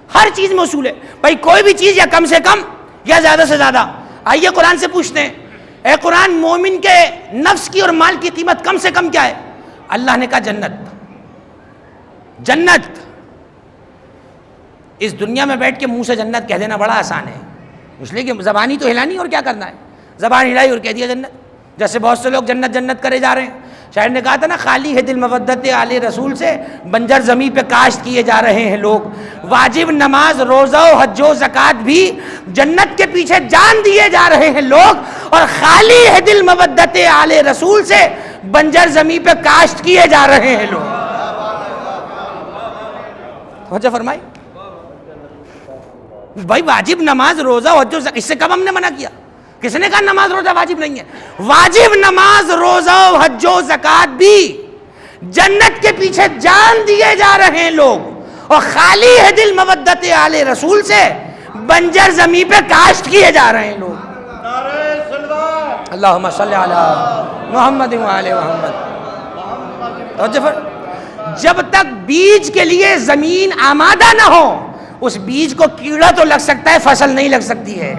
ہر چیز میں اصول ہے بھائی، کوئی بھی چیز یا کم سے کم یا زیادہ سے زیادہ۔ آئیے قرآن سے پوچھتے ہیں، اے قرآن، مومن کے نفس کی اور مال کی قیمت کم سے کم کیا ہے؟ اللہ نے کہا جنت۔ جنت، اس دنیا میں بیٹھ کے منہ سے جنت کہہ دینا بڑا آسان ہے، اس لیے کہ زبانی تو ہلانی اور کیا کرنا ہے، زبان ہلائی اور کہہ دیا جنت۔ جیسے بہت سے لوگ جنت جنت کرے جا رہے ہیں، شاعر نے کہا تھا نا، خالی ہے دل مودت آل رسول سے، بنجر زمیں پہ کاشت کیے جا رہے ہیں لوگ، واجب نماز روزہ و حج و زکوٰۃ بھی جنت کے پیچھے جان دیے جا رہے ہیں لوگ، اور خالی ہے دل مودت آل رسول سے بنجر زمیں پہ کاشت کیے جا رہے ہیں لوگ۔ توجہ فرمائی بھائی، واجب نماز روزہ حج و زکوٰۃ، اس سے کب ہم نے منع کیا؟ کس نے کہا نماز روزہ واجب نہیں ہے؟ واجب نماز روزہ حج و زکوٰۃ بھی جنت کے پیچھے جان دیے جا رہے ہیں لوگ، اور خالی ہے دل مودت آل رسول سے بنجر زمیں پہ کاشت کیے جا رہے ہیں لوگ۔ اللہم صلی علی محمد وآل محمد۔ جب تک بیج کے لیے زمین آمادہ نہ ہو، اس بیج کو کیڑا تو لگ سکتا ہے، فصل نہیں لگ سکتی ہے۔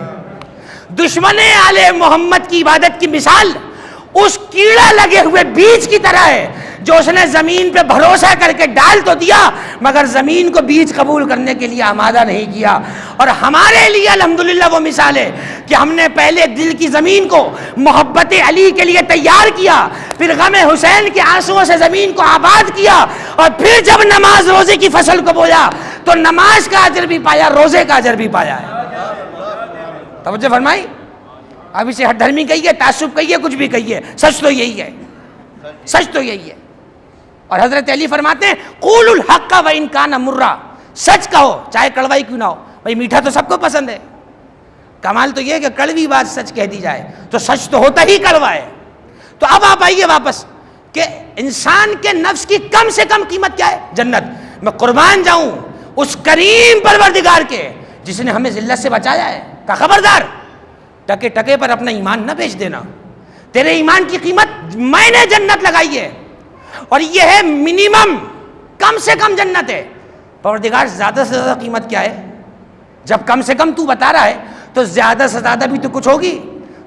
دشمن آل محمد کی عبادت کی مثال اس کیڑا لگے ہوئے بیج کی طرح ہے جو اس نے زمین پہ بھروسہ کر کے ڈال تو دیا مگر زمین کو بیج قبول کرنے کے لیے آمادہ نہیں کیا. اور ہمارے لیے الحمدللہ وہ مثال ہے کہ ہم نے پہلے دل کی زمین کو محبت علی کے لیے تیار کیا, پھر غم حسین کے آنسوؤں سے زمین کو آباد کیا, اور پھر جب نماز روزے کی فصل کو بویا تو نماز کا اجر بھی پایا, روزے کا اجر بھی پایا ہے. توجہ فرمائی. اب اسے ہٹ دھرمی کہیے, تعصب کہیے, کچھ بھی کہیے, سچ تو یہی ہے, سچ تو یہی ہے. اور حضرت علی فرماتے ہیں قول الحق وان کان مرا, سچ کہو چاہے کڑوائی کیوں نہ ہو. بھائی میٹھا تو سب کو پسند ہے, کمال تو یہ ہے کہ کڑوی بات سچ کہہ دی جائے تو سچ تو ہوتا ہی کڑوا ہے. تو اب آپ آئیے واپس کہ انسان کے نفس کی کم سے کم قیمت کیا ہے؟ جنت. میں قربان جاؤں اس کریم پروردگار کے جس نے ہمیں ذلت سے بچایا ہے. کہ خبردار ٹکے ٹکے پر اپنا ایمان نہ بیچ دینا, تیرے ایمان کی قیمت میں نے جنت لگائی ہے, اور یہ ہے منیمم, کم سے کم جنت ہے. پروردگار زیادہ سے زیادہ قیمت کیا ہے؟ جب کم سے کم تو بتا رہا ہے تو زیادہ سے زیادہ بھی تو کچھ ہوگی.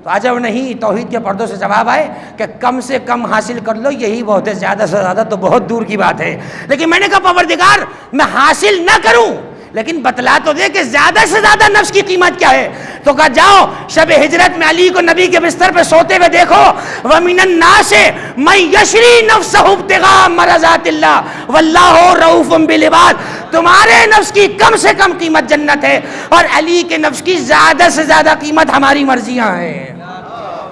تو عجب نہیں توحید کے پردوں سے جواب آئے کہ کم سے کم حاصل کر لو یہی بہت ہے, زیادہ سے زیادہ تو بہت دور کی بات ہے. لیکن میں نے کہا پروردگار میں حاصل نہ کروں لیکن بتلا تو دے کہ زیادہ سے زیادہ نفس کی قیمت کیا ہے. تو کہا جاؤ شب ہجرت میں علی کو نبی کے بستر پہ سوتے ہوئے دیکھو, وَمِنَ النَّاسِ مَن يَشْرِي نَفْسَهُ ابْتِغَاءَ مَرْضَاتِ اللَّهِ وَاللَّهُ رَءُوفٌ بِالْعِبَادِ. تمہارے نفس کی کم سے کم قیمت جنت ہے, اور علی کے نفس کی زیادہ سے زیادہ قیمت ہماری مرضیاں ہیں.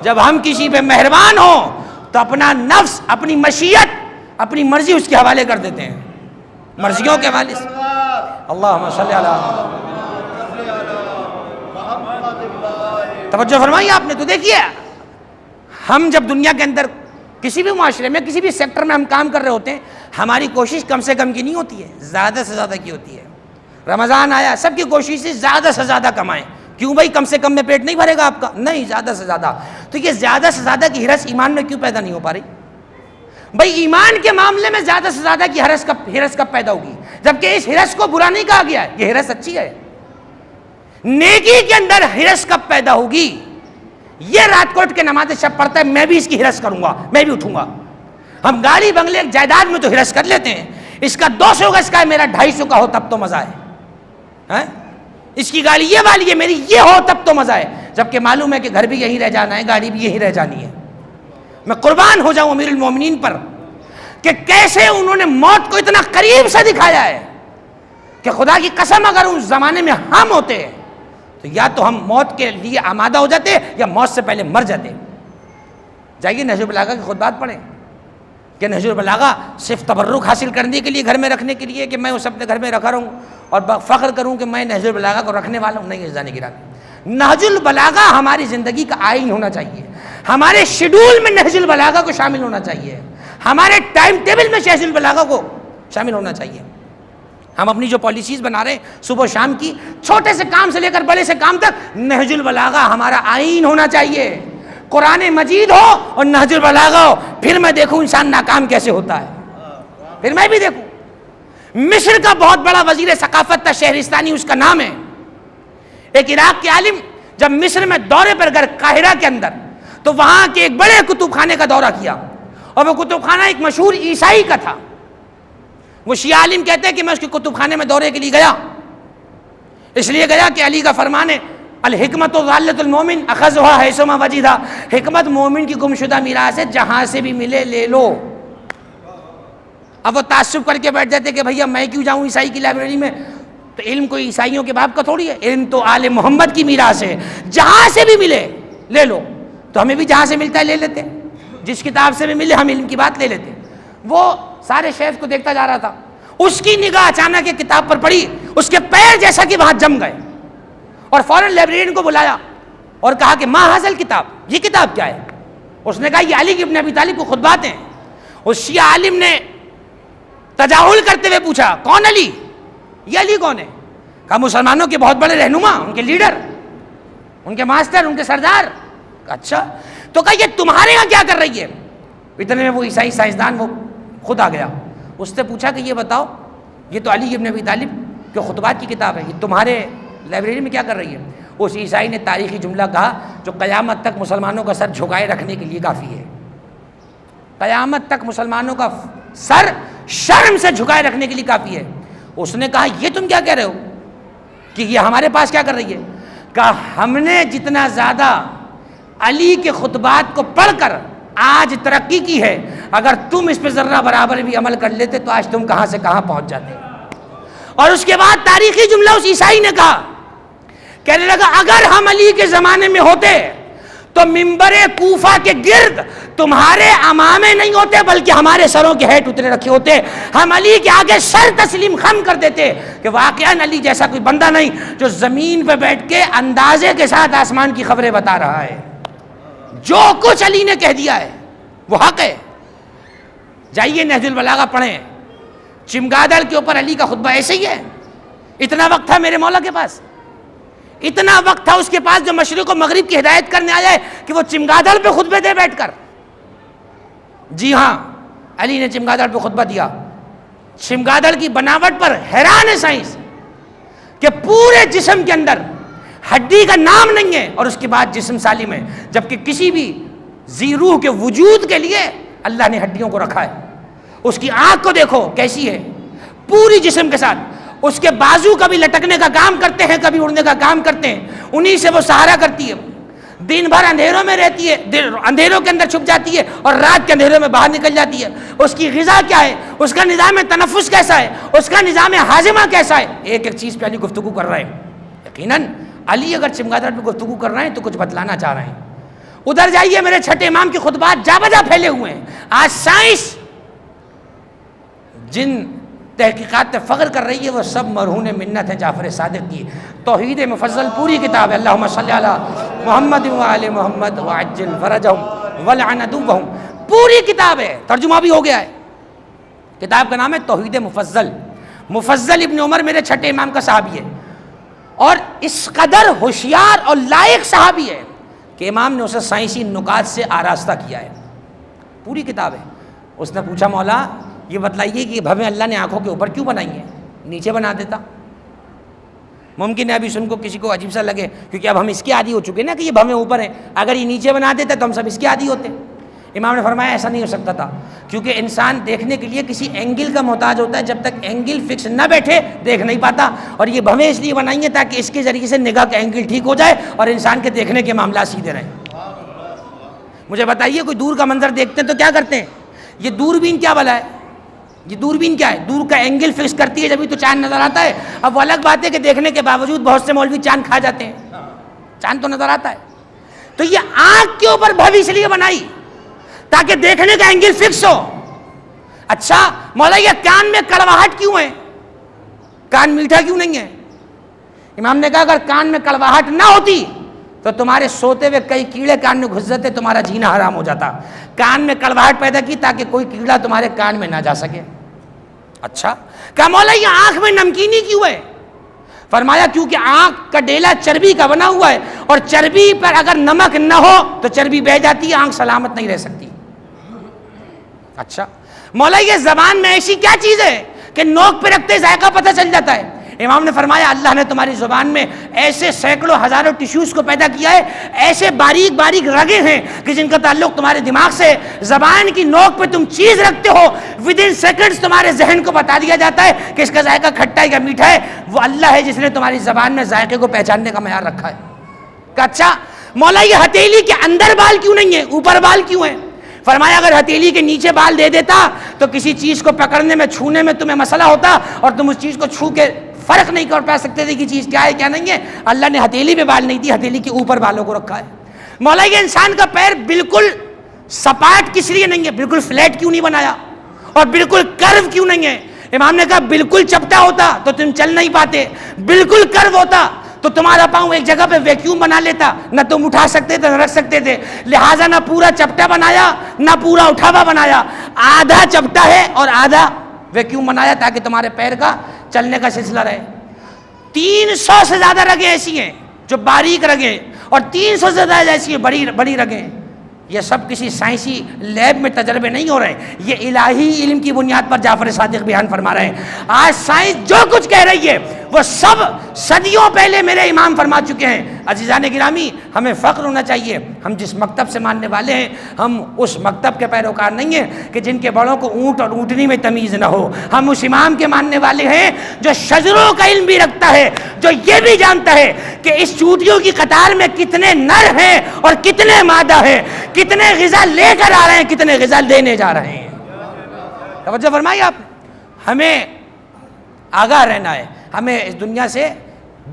جب ہم کسی پہ مہربان ہوں تو اپنا نفس, اپنی مشیت, اپنی مرضی اس کے حوالے کر دیتے ہیں, مرضیوں کے حوالے سے. اللہم صلی علی. توجہ فرمائی آپ نے. تو دیکھیے ہم جب دنیا کے اندر کسی بھی معاشرے میں کسی بھی سیکٹر میں ہم کام کر رہے ہوتے ہیں, ہماری کوشش کم سے کم کی نہیں ہوتی ہے, زیادہ سے زیادہ کی ہوتی ہے. رمضان آیا, سب کی کوشش ہے زیادہ سے زیادہ کمائیں. کیوں بھائی کم سے کم میں پیٹ نہیں بھرے گا آپ کا؟ نہیں, زیادہ سے زیادہ. تو یہ زیادہ سے زیادہ کی ہرس ایمان میں کیوں پیدا نہیں ہو پا رہی؟ بھائی ایمان کے معاملے میں زیادہ سے زیادہ کی ہرس کب پیدا ہوگی؟ جبکہ اس ہرس کو برا نہیں کہا گیا ہے, یہ ہرس اچھی ہے. نیکی کے اندر ہرس کب پیدا ہوگی؟ یہ رات کوٹ کے نماز شب پڑھتا ہے, میں بھی اس کی ہرس کروں گا, میں بھی اٹھوں گا. ہم گاڑی بنگلے جائیداد میں تو ہرس کر لیتے ہیں, اس کا 200 گز کا ہے, میرا 250 کا ہو تب تو مزہ ہے. اس کی گاڑی یہ والی ہے, میری یہ ہو تب تو مزہ ہے. جبکہ معلوم ہے کہ گھر بھی یہیں رہ جانا ہے, گاڑی بھی یہیں رہ جانی ہے. میں قربان ہو جاؤں امیر المومنین پر کہ کیسے انہوں نے موت کو اتنا قریب سے دکھایا ہے کہ خدا کی قسم اگر اس زمانے میں ہم ہوتے تو یا تو ہم موت کے لیے آمادہ ہو جاتے یا موت سے پہلے مر جاتے. جائیے نہج البلاغہ کی خطبات پڑھیں کہ نہج البلاغہ صرف تبرک حاصل کرنے کے لیے گھر میں رکھنے کے لیے کہ میں اس اپنے گھر میں رکھا رہوں اور فخر کروں کہ میں نہج البلاغہ کو رکھنے والا ہوں, نہیں جانے گرا. نہج البلاغہ ہماری زندگی کا آئین ہونا چاہیے, ہمارے شیڈول میں نہج البلاغہ کو شامل ہونا چاہیے, ہمارے ٹائم ٹیبل میں نہج البلاغہ کو شامل ہونا چاہیے. ہم اپنی جو پالیسیز بنا رہے ہیں صبح و شام کی, چھوٹے سے کام سے لے کر بڑے سے کام تک نہج البلاغہ ہمارا آئین ہونا چاہیے. قرآن مجید ہو اور نہج البلاغہ ہو, پھر میں دیکھوں انسان ناکام کیسے ہوتا ہے, پھر میں بھی دیکھوں. مصر کا بہت بڑا وزیر ثقافت تھا, شہرستانی اس کا نام ہے. ایک عراق کے عالم جب مصر میں دورے پر گئے قاہرہ کے اندر, تو وہاں کے ایک بڑے کتب خانے کا دورہ کیا, اور وہ کتب خانہ ایک مشہور عیسائی کا تھا. وہ شیعہ عالم کہتے ہیں کہ میں اس کے کتب خانے میں دورے کے لیے گیا, اس لیے گیا کہ علی کا فرمان ہے الحکمت ضالۃ المومن اخذها حیثما وجدها, حکمت مومن کی گمشدہ میراث ہے, جہاں سے بھی ملے لے لو. اب وہ تعصب کر کے بیٹھ جاتے کہ بھیا میں کیوں جاؤں عیسائی کی لائبریری میں, تو علم کوئی عیسائیوں کے باپ کا تھوڑی ہے, علم تو آل محمد کی میراث ہے, جہاں سے بھی ملے لے لو. تو ہمیں بھی جہاں سے ملتا ہے لے لیتے, جس کتاب سے بھی ملے ہم علم کی بات لے لیتے. وہ سارے شیخ کو دیکھتا جا رہا تھا, اس کی نگاہ اچانک ایک کتاب پر پڑی, اس کے پیر جیسا کہ وہاں جم گئے, اور فوراً لائبریرین کو بلایا اور کہا کہ ما حاصل کتاب, یہ کتاب کیا ہے؟ اس نے کہا یہ علی ابن ابی طالب کو خطبات ہیں. اس شیعہ عالم نے تجاہل کرتے ہوئے پوچھا کون علی, یہ علی کون ہے؟ کہا مسلمانوں کے بہت بڑے رہنما, ان کے لیڈر, ان کے ماسٹر, ان کے سردار. اچھا, تو کہا یہ تمہارے یہاں کیا کر رہی ہے؟ اتنے میں وہ عیسائی سائنسدان وہ خود آ گیا. اس سے پوچھا کہ یہ بتاؤ, یہ تو علی ابن ابی طالب کے خطبات کی کتاب ہے, یہ تمہارے لائبریری میں کیا کر رہی ہے؟ اس عیسائی نے تاریخی جملہ کہا جو قیامت تک مسلمانوں کا سر جھکائے رکھنے کے لیے کافی ہے. قیامت تک مسلمانوں کا سر شرم سے جھکائے رکھنے کے لیے کافی ہے۔ اس نے کہا یہ تم کیا کہہ رہے ہو کہ یہ ہمارے پاس کیا کر رہی ہے؟ کہا ہم نے جتنا زیادہ علی کے خطبات کو پڑھ کر آج ترقی کی ہے، اگر تم اس پہ ذرہ برابر بھی عمل کر لیتے تو آج تم کہاں سے کہاں پہنچ جاتے۔ اور اس کے بعد تاریخی جملہ اس عیسائی نے کہا، کہنے لگا اگر ہم علی کے زمانے میں ہوتے تو ممبر کوفہ کے گرد تمہارے امامے نہیں ہوتے بلکہ ہمارے سروں کے ہیٹ اترے رکھے ہوتے، ہم علی کے آگے سر تسلیم خم کر دیتے کہ واقعاً علی جیسا کوئی بندہ نہیں جو زمین پہ بیٹھ کے اندازے کے ساتھ آسمان کی خبریں بتا رہا ہے۔ جو کچھ علی نے کہہ دیا ہے وہ حق ہے۔ جائیے نہج البلاغہ پڑھیں، چمگادڑ کے اوپر علی کا خطبہ ایسے ہی ہے۔ اتنا وقت تھا میرے مولا کے پاس، اتنا وقت تھا اس کے پاس جو مشرق و مغرب کی ہدایت کرنے آیا ہے کہ وہ چمگادڑ پہ خطبے دے بیٹھ کر۔ جی ہاں، علی نے چمگادڑ پہ خطبہ دیا۔ چمگادڑ کی بناوٹ پر حیران ہے سائنس کہ پورے جسم کے اندر ہڈی کا نام نہیں ہے اور اس کے بعد جسم سالم ہے، جبکہ کسی بھی ذی روح کے وجود کے لیے اللہ نے ہڈیوں کو رکھا ہے۔ اس کی آنکھ کو دیکھو کیسی ہے، پوری جسم کے ساتھ۔ اس کے بازو کبھی لٹکنے کا کام کرتے ہیں، کبھی اڑنے کا کام کرتے ہیں، انہی سے وہ سہارا کرتی ہے۔ دن بھر اندھیروں میں رہتی ہے، اندھیروں کے اندر چھپ جاتی ہے اور رات کے اندھیروں میں باہر نکل جاتی ہے۔ اس کی غذا کیا ہے، اس کا نظام تنفس کیسا ہے، اس کا نظام ہاضمہ کیسا ہے، ایک ایک چیز پہ علی گفتگو کر رہے ہیں۔ یقیناً علی اگر چمگادڑ پہ گفتگو کر رہے ہیں تو کچھ بتلانا چاہ رہے ہیں۔ ادھر جائیے، میرے چھٹے امام کے خطبات جا بجا پھیلے ہوئے ہیں۔ آج سائنس جن تحقیقات پہ فخر کر رہی ہے وہ سب مرہون منت ہے جعفر صادق کی۔ توحید مفضل پوری کتاب ہے، اللہم صلی علی محمد وآل محمد وعجل فرجہم ولعن عدوہم، پوری کتاب ہے، ترجمہ بھی ہو گیا ہے۔ کتاب کا نام ہے توحید مفضل۔ مفضل ابن عمر میرے چھٹے امام کا صحابی ہے اور اس قدر ہوشیار اور لائق صحابی ہے کہ امام نے اسے سائنسی نکات سے آراستہ کیا ہے۔ پوری کتاب ہے۔ اس نے پوچھا مولا یہ بتلائیے کہ بھویں اللہ نے آنکھوں کے اوپر کیوں بنائی ہیں، نیچے بنا دیتا۔ ممکن ہے ابھی سن کو کسی کو عجیب سا لگے کیونکہ اب ہم اس کے عادی ہو چکے نا کہ یہ بھویں اوپر ہیں، اگر یہ نیچے بنا دیتا تو ہم سب اس کے عادی ہوتے۔ امام نے فرمایا ایسا نہیں ہو سکتا تھا، کیونکہ انسان دیکھنے کے لیے کسی اینگل کا محتاج ہوتا ہے، جب تک اینگل فکس نہ بیٹھے دیکھ نہیں پاتا، اور یہ بھویں اس لیے بنائی ہیں تاکہ اس کے ذریعے سے نگاہ کا اینگل ٹھیک ہو جائے اور انسان کے دیکھنے کے معاملات سیدھے رہیں۔ مجھے بتائیے کوئی دور کا منظر دیکھتے ہیں تو کیا کرتے ہیں؟ یہ دوربین کیا بلا ہے؟ یہ دوربین کیا ہے؟ دور کا اینگل فکس کرتی ہے جبھی تو چاند نظر آتا ہے۔ اب وہ الگ بات ہے کہ دیکھنے کے باوجود بہت سے مولوی چاند کھا جاتے ہیں، چاند تو نظر آتا ہے۔ تو یہ آنکھ کے اوپر بھویں اس لیے بنائی تاکہ دیکھنے کا اینگل فکس ہو۔ اچھا مولا یہ کان میں کڑواہٹ کیوں ہے، کان میٹھا کیوں نہیں ہے؟ امام نے کہا اگر کان میں کڑواہٹ نہ ہوتی تو تمہارے سوتے ہوئے کئی کیڑے کان میں گھس جاتے، تمہارا جینا حرام ہو جاتا۔ کان میں کڑواہٹ پیدا کی تاکہ کوئی کیڑا تمہارے کان میں نہ جا سکے۔ اچھا کہا مولا یہ آنکھ میں نمکینی کیوں ہے؟ فرمایا کیونکہ آنکھ کا ڈیلا چربی کا بنا ہوا ہے اور چربی پر اگر نمک نہ ہو تو چربی بہہ جاتی ہے، آنکھ سلامت نہیں رہ سکتی۔ اچھا مولا یہ زبان میں ایسی کیا چیز ہے کہ نوک پہ رکھتے ذائقہ پتہ چل جاتا ہے؟ امام نے فرمایا اللہ نے تمہاری زبان میں ایسے سینکڑوں ہزاروں ٹیشوز کو پیدا کیا ہے، ایسے باریک باریک رگیں ہیں کہ جن کا تعلق تمہارے دماغ سے، زبان کی نوک پہ تم چیز رکھتے ہو ودن سیکنڈز تمہارے ذہن کو بتا دیا جاتا ہے کہ اس کا ذائقہ کھٹا ہے یا میٹھا ہے۔ وہ اللہ ہے جس نے تمہاری زبان میں ذائقے کو پہچاننے کا معیار رکھا ہے۔ کہ اچھا مولا یہ ہتھیلی کے اندر بال کیوں نہیں ہے، اوپر بال کیوں ہیں؟ فرمایا اگر ہتھیلی کے نیچے بال دے دیتا تو کسی چیز کو پکڑنے میں، چھونے میں تمہیں مسئلہ ہوتا اور تم اس چیز کو چھو کے فرق نہیں کر پا سکتے تھے کہ چیز کیا ہے کیا نہیں ہے۔ اللہ نے ہتھیلی میں بال نہیں دی، ہتھیلی کے اوپر بالوں کو رکھا ہے۔ مولا یہ انسان کا پیر بالکل سپاٹ کس لیے نہیں ہے، بالکل فلیٹ کیوں نہیں بنایا اور بالکل کرو کیوں نہیں ہے؟ امام نے کہا بالکل چپٹا ہوتا تو تم چل نہیں پاتے، بالکل کرو ہوتا تو تمہارا پاؤں ایک جگہ پہ ویکیوم بنا لیتا، نہ تم اٹھا سکتے تھے نہ رکھ سکتے تھے، لہٰذا نہ پورا چپٹا بنایا نہ پورا اٹھاوا بنایا، آدھا چپٹا ہے اور آدھا ویکیوم بنایا تاکہ تمہارے پیر کا چلنے کا سلسلہ رہے۔ 300 سے زیادہ رگیں ایسی ہیں جو باریک رگیں اور 300 سے زیادہ ایسی ہیں بڑی بڑی رگیں۔ یہ سب کسی سائنسی لیب میں تجربے نہیں ہو رہے ہیں، یہ الہی علم کی بنیاد پر جعفر صادق بیان فرما رہے ہیں۔ آج سائنس جو کچھ کہہ رہی ہے وہ سب صدیوں پہلے میرے امام فرما چکے ہیں۔ عزیزان گرامی، ہمیں فخر ہونا چاہیے، ہم جس مکتب سے ماننے والے ہیں ہم اس مکتب کے پیروکار نہیں ہیں کہ جن کے بڑوں کو اونٹ اور اونٹنی میں تمیز نہ ہو۔ ہم اس امام کے ماننے والے ہیں جو شجروں کا علم بھی رکھتا ہے، جو یہ بھی جانتا ہے کہ اس چوٹیوں کی قطار میں کتنے نر ہیں اور کتنے مادہ ہیں، کتنے غذا لے کر آ رہے ہیں، کتنے غذا لینے جا رہے ہیں۔ توجہ فرمائیے آپ، ہمیں آگاہ رہنا ہے، ہمیں اس دنیا سے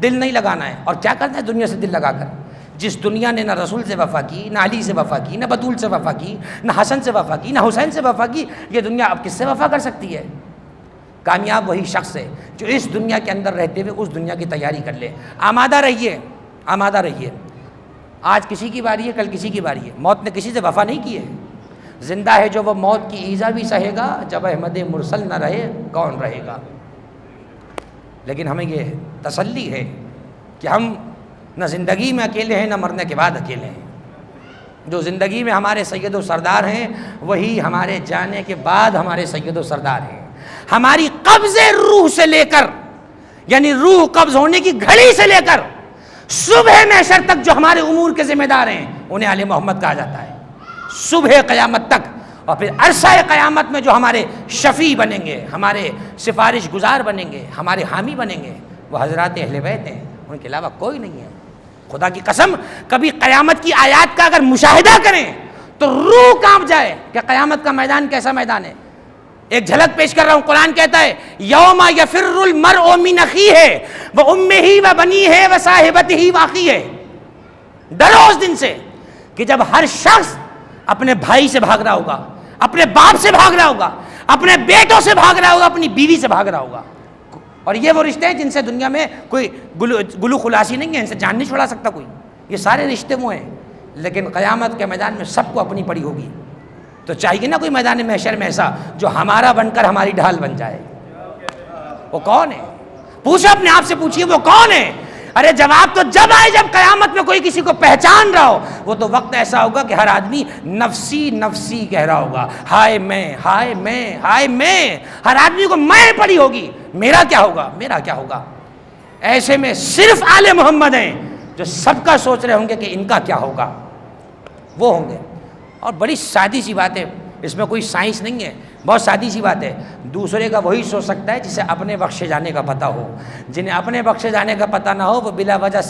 دل نہیں لگانا ہے۔ اور کیا کرنا ہے دنیا سے دل لگا کر؟ جس دنیا نے نہ رسول سے وفا کی، نہ علی سے وفا کی، نہ بطول سے وفا کی، نہ حسن سے وفا کی، نہ حسین سے وفا کی، یہ دنیا اب کس سے وفا کر سکتی ہے؟ کامیاب وہی شخص ہے جو اس دنیا کے اندر رہتے ہوئے اس دنیا کی تیاری کر لے۔ آمادہ رہیے، آمادہ رہیے۔ آج کسی کی باری ہے، کل کسی کی باری ہے۔ موت نے کسی سے وفا نہیں کی ہے۔ زندہ ہے جو وہ موت کی ایذا بھی سہے گا، جب احمد مرسل نہ رہے کون رہے گا؟ لیکن ہمیں یہ تسلی ہے کہ ہم نہ زندگی میں اکیلے ہیں، نہ مرنے کے بعد اکیلے ہیں۔ جو زندگی میں ہمارے سید و سردار ہیں وہی ہمارے جانے کے بعد ہمارے سید و سردار ہیں۔ ہماری قبض روح سے لے کر، یعنی روح قبض ہونے کی گھڑی سے لے کر صبح محشر تک جو ہمارے امور کے ذمہ دار ہیں انہیں آل محمد کہا جاتا ہے۔ صبح قیامت تک، اور پھر عرصہ قیامت میں جو ہمارے شفیع بنیں گے، ہمارے سفارش گزار بنیں گے، ہمارے حامی بنیں گے، وہ حضرات اہل بیت ہیں، ان کے علاوہ کوئی نہیں ہے۔ خدا کی قسم، کبھی قیامت کی آیات کا اگر مشاہدہ کریں تو روح کانپ جائے کہ قیامت کا میدان کیسا میدان ہے۔ ایک جھلک پیش کر رہا ہوں، قرآن کہتا ہے یوم یفر المرء من اخیہ وامہ وبنیہ وصاحبتہ واخیہ۔ ڈرو اس دن سے کہ جب ہر شخص اپنے بھائی سے بھاگ رہا ہوگا، اپنے باپ سے بھاگ رہا ہوگا، اپنے بیٹوں سے بھاگ رہا ہوگا، اپنی بیوی سے بھاگ رہا ہوگا۔ اور یہ وہ رشتے ہیں جن سے دنیا میں کوئی گلو خلاصی نہیں ہے، ان سے جان نہیں چھڑا سکتا کوئی۔ یہ سارے رشتے وہ ہیں، لیکن قیامت کے میدان میں سب کو اپنی پڑی ہوگی۔ تو چاہیے نا کوئی میدان محشر میں ایسا جو ہمارا بن کر ہماری ڈھال بن جائے۔ وہ کون ہے؟ پوچھو اپنے آپ سے، پوچھئے وہ کون ہے؟ ارے جواب تو جب آئے جب قیامت میں کوئی کسی کو پہچان رہا ہو۔ وہ تو وقت ایسا ہوگا کہ ہر آدمی نفسی نفسی کہہ رہا ہوگا، ہائے میں، ہائے میں، ہائے میں۔ ہر آدمی کو میں پڑی ہوگی، میرا کیا ہوگا، میرا کیا ہوگا۔ ایسے میں صرف آل محمد ہیں جو سب کا سوچ رہے ہوں گے کہ ان کا کیا ہوگا، وہ ہوں گے۔ اور بڑی سادی سی بات ہے، اس میں کوئی سائنس نہیں ہے، بہت سادی سی بات ہے۔ دوسرے کا وہی سوچ سکتا ہے جسے اپنے بخشے جانے کا پتہ ہو۔ جنہیں اپنے بخشے جانے کا پتہ نہ ہو وہ بلا وجہ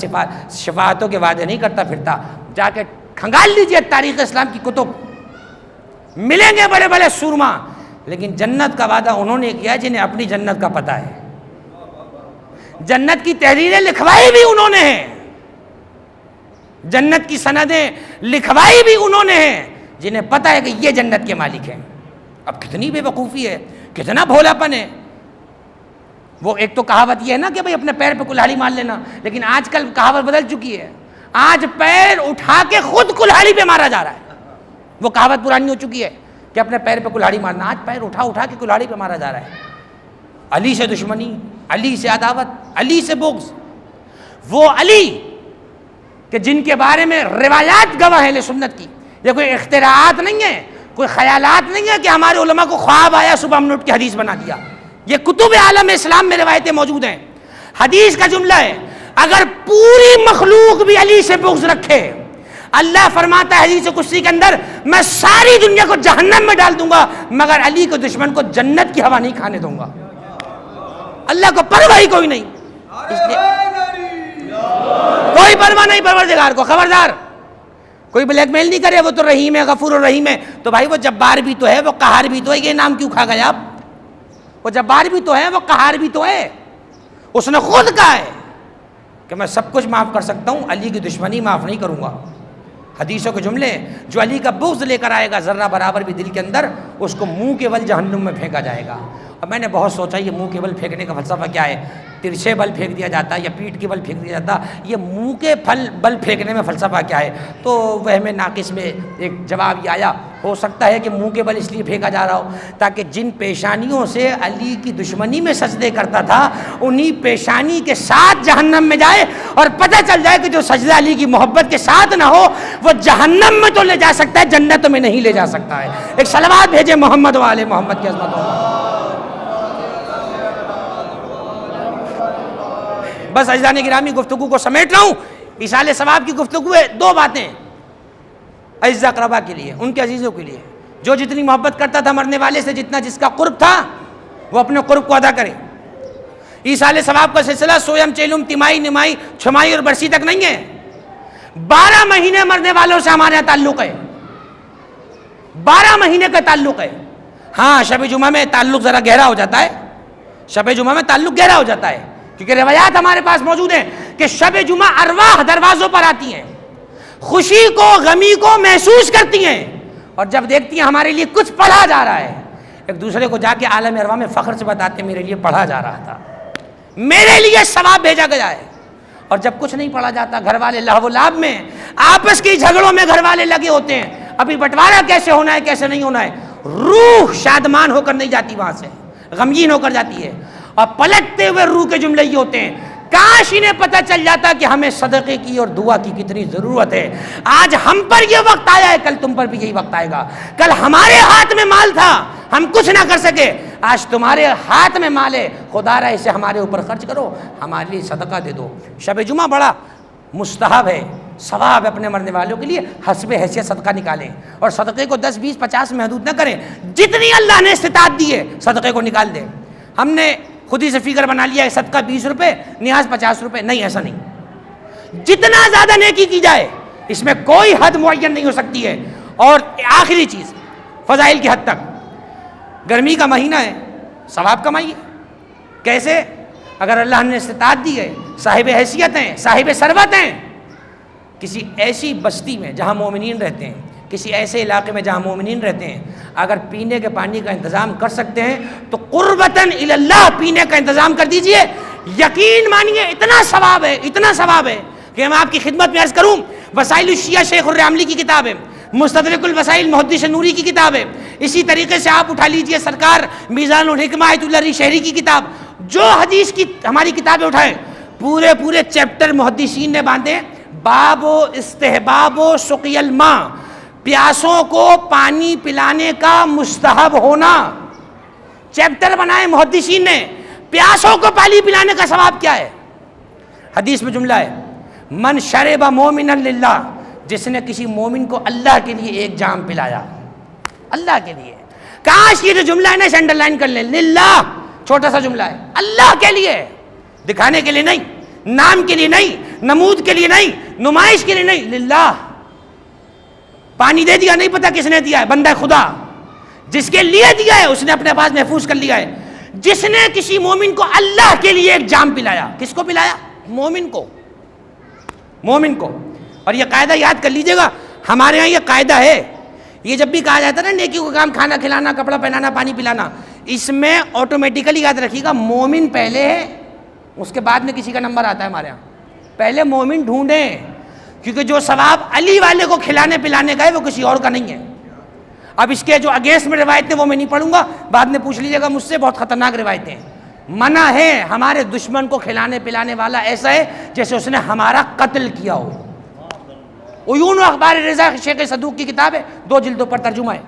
شفاعتوں کے وعدے نہیں کرتا پھرتا۔ جا کے کھنگال لیجئے تاریخ اسلام کی کتب، ملیں گے بڑے بڑے سورما، لیکن جنت کا وعدہ انہوں نے کیا جنہیں اپنی جنت کا پتہ ہے۔ جنت کی تحریریں لکھوائی بھی انہوں نے ہیں، جنت کی سندیں لکھوائی بھی انہوں نے ہیں، جنہیں پتہ ہے کہ یہ جنت کے مالک ہیں۔ اب کتنی بے وقوفی ہے، کتنا بھولا پن ہے۔ وہ ایک تو کہاوت یہ ہے نا کہ بھئی اپنے پیر پہ کلہاڑی مار لینا، لیکن آج کل کہاوت بدل چکی ہے۔ آج پیر اٹھا کے خود کلہاڑی پہ مارا جا رہا ہے۔ وہ کہاوت پرانی ہو چکی ہے کہ اپنے پیر پہ کلہاڑی مارنا، آج پیر اٹھا اٹھا کے کلہاڑی پہ مارا جا رہا ہے۔ علی سے دشمنی، علی سے عداوت، علی سے بغض۔ وہ علی کہ جن کے بارے میں روایات گواہ ہیں اہل سنت کی، یہ کوئی اختراعات نہیں ہے، کوئی خیالات نہیں ہے کہ ہمارے علماء کو خواب آیا صبح ہم نے اٹھ کے حدیث بنا دیا۔ یہ کتب عالم اسلام میں روایتیں موجود ہیں۔ حدیث کا جملہ ہے اگر پوری مخلوق بھی علی سے بغض رکھے، اللہ فرماتا ہے حدیث قدسی کے اندر میں ساری دنیا کو جہنم میں ڈال دوں گا مگر علی کو دشمن کو جنت کی ہوا نہیں کھانے دوں گا۔ اللہ کو پرواہ ہی کوئی نہیں، اس لیے کوئی پرواہ نہیں پروردگار کو۔ خبردار کوئی بلیک میل نہیں کرے، وہ تو رحیم ہے، غفور الرحیم ہے۔ تو بھائی وہ جبار بھی تو ہے، وہ قہار بھی تو ہے، یہ نام کیوں کھا گئے آپ؟ وہ جبار بھی تو ہے، وہ قہار بھی تو ہے۔ اس نے خود کہا ہے کہ میں سب کچھ معاف کر سکتا ہوں، علی کی دشمنی معاف نہیں کروں گا۔ حدیثوں کے جملے، جو علی کا بغض لے کر آئے گا ذرہ برابر بھی دل کے اندر، اس کو منہ کے بل جہنم میں پھینکا جائے گا۔ اب میں نے بہت سوچا یہ منہ کے بل پھینکنے کا فلسفہ کیا ہے؟ ترچھے بل پھینک دیا جاتا ہے یا پیٹھ کے بل پھینک دیا جاتا، یہ منہ کے بل پھینکنے میں فلسفہ کیا ہے؟ تو وہم ناقص میں ایک جواب یہ آیا، ہو سکتا ہے کہ منہ کے بل اس لیے پھینکا جا رہا ہو تاکہ جن پیشانیوں سے علی کی دشمنی میں سجدے کرتا تھا انہی پیشانی کے ساتھ جہنم میں جائے اور پتہ چل جائے کہ جو سجدہ علی کی محبت کے ساتھ نہ ہو وہ جہنم میں تو لے جا سکتا ہے، جنت میں نہیں لے جا سکتا ہے۔ ایک صلوات بھیجے محمد و آل محمد کی عظمت ہو۔ بس عزیزان گرامی گفتگو کو سمیٹ رہا ہوں. ایصال ثواب کی گفتگو ہے. دو باتیں عزیز اقربا کے لیے, ان کے عزیزوں کے لیے. جو جتنی محبت کرتا تھا مرنے والے سے, جتنا جس کا قرب تھا, وہ اپنے قرب کو ادا کرے. ایصال ثواب کا سلسلہ سویم چیلم تیمائی نمائی چھمائی اور برسی تک نہیں ہے. 12 مہینے مرنے والوں سے ہمارے یہاں تعلق ہے. 12 مہینے کا تعلق ہے. ہاں شب جمعہ میں تعلق ذرا گہرا ہو جاتا ہے. شب جمعہ میں تعلق گہرا ہو جاتا ہے کیونکہ روایات ہمارے پاس موجود ہیں کہ شب جمعہ ارواح دروازوں پر آتی ہیں, خوشی کو غمی کو محسوس کرتی ہیں, اور جب دیکھتی ہیں ہمارے لیے کچھ پڑھا جا رہا ہے, ایک دوسرے کو جا کے عالم ارواح میں فخر سے بتاتے ہیں میرے لیے پڑھا جا رہا تھا, میرے لیے ثواب بھیجا گیا ہے. اور جب کچھ نہیں پڑھا جاتا, گھر والے لہو و لعب میں, آپس کی جھگڑوں میں گھر والے لگے ہوتے ہیں, ابھی بٹوارا کیسے ہونا ہے کیسے نہیں ہونا ہے, روح شادمان ہو کر نہیں جاتی وہاں سے, غمگین ہو کر جاتی ہے. اور پلٹتے ہوئے روح کے جملے یہ ہوتے ہیں, کاش انہیں پتہ چل جاتا کہ ہمیں صدقے کی اور دعا کی کتنی ضرورت ہے. آج ہم پر یہ وقت آیا ہے, کل تم پر بھی یہی وقت آئے گا. کل ہمارے ہاتھ میں مال تھا, ہم کچھ نہ کر سکے, آج تمہارے ہاتھ میں مال ہے, خدا را اسے ہمارے اوپر خرچ کرو, ہمارے لیے صدقہ دے دو. شب جمعہ بڑا مستحب ہے, ثواب اپنے مرنے والوں کے لیے حسب حیثیت صدقہ نکالیں, اور صدقے کو 10 20 50 محدود نہ کریں, جتنی اللہ نے استطاعت دی ہے صدقے کو نکال دیں. ہم نے خود ہی سے فکر بنا لیا ہے صدقہ 20 روپے, نیاز 50 روپے, نہیں ایسا نہیں. جتنا زیادہ نیکی کی جائے اس میں کوئی حد معین نہیں ہو سکتی ہے. اور آخری چیز فضائل کی حد تک, گرمی کا مہینہ ہے, ثواب کمائیے. کیسے؟ اگر اللہ نے استطاعت دی ہے, صاحب حیثیت ہیں, صاحب ثروت ہیں, کسی ایسی بستی میں جہاں مومنین رہتے ہیں, کسی ایسے علاقے میں جہاں مومنین رہتے ہیں, اگر پینے کے پانی کا انتظام کر سکتے ہیں تو قربتاً الی اللہ پینے کا انتظام کر دیجئے. یقین مانیے اتنا ثواب ہے, اتنا ثواب ہے کہ میں آپ کی خدمت میں عرض کروں, وسائل الشیعہ شیخ الرحملی کی کتاب ہے, مستدرک الوسائل محدث نوری کی کتاب ہے, اسی طریقے سے آپ اٹھا لیجئے سرکار میزان الحکمہ آیت اللہ علی شہری کی کتاب, جو حدیث کی ہماری کتابیں اٹھائیں پورے چیپٹر محدثین نے باندھے. باب و استحباب و سقی الماء, پیاسوں کو پانی پلانے کا مستحب ہونا, چیپٹر بنائے محدثین نے. پیاسوں کو پانی پلانے کا ثواب کیا ہے؟ حدیث میں جملہ ہے, من شرب مومنا للہ, جس نے کسی مومن کو اللہ کے لیے ایک جام پلایا, اللہ کے لیے. کاش یہ جو جملہ ہے نا اسے انڈر لائن کر لیں, للہ, چھوٹا سا جملہ ہے, اللہ کے لیے, دکھانے کے لیے نہیں, نام کے لیے نہیں, نمود کے لیے نہیں, نمائش کے لیے نہیں, للہ. پانی دے دیا, نہیں پتا کس نے دیا ہے, بندہ خدا جس کے لیے دیا ہے اس نے اپنے پاس محفوظ کر لیا ہے. جس نے کسی مومن کو اللہ کے لیے ایک جام پلایا, کس کو پلایا؟ مومن کو, مومن کو. اور یہ قاعدہ یاد کر لیجئے گا, ہمارے ہاں یہ قاعدہ ہے, یہ جب بھی کہا جاتا ہے نا نیکی کا کام, کھانا کھلانا, کپڑا پہنانا, پانی پلانا, اس میں آٹومیٹیکلی یاد رکھیے گا مومن پہلے ہے, اس کے بعد میں کسی کا نمبر آتا ہے ہمارے ہاں. پہلے مومن ڈھونڈیں, کیونکہ جو ثواب علی والے کو کھلانے پلانے کا ہے وہ کسی اور کا نہیں ہے. اب اس کے جو اگینسٹ میں روایتیں وہ میں نہیں پڑھوں گا, بعد میں پوچھ لیجیے گا مجھ سے, بہت خطرناک روایتیں. منع ہے, ہمارے دشمن کو کھلانے پلانے والا ایسا ہے جیسے اس نے ہمارا قتل کیا ہو. عیون و اخبار رضا شیخ صدوق کی کتاب ہے, 2 جلدوں پر ترجمہ ہے.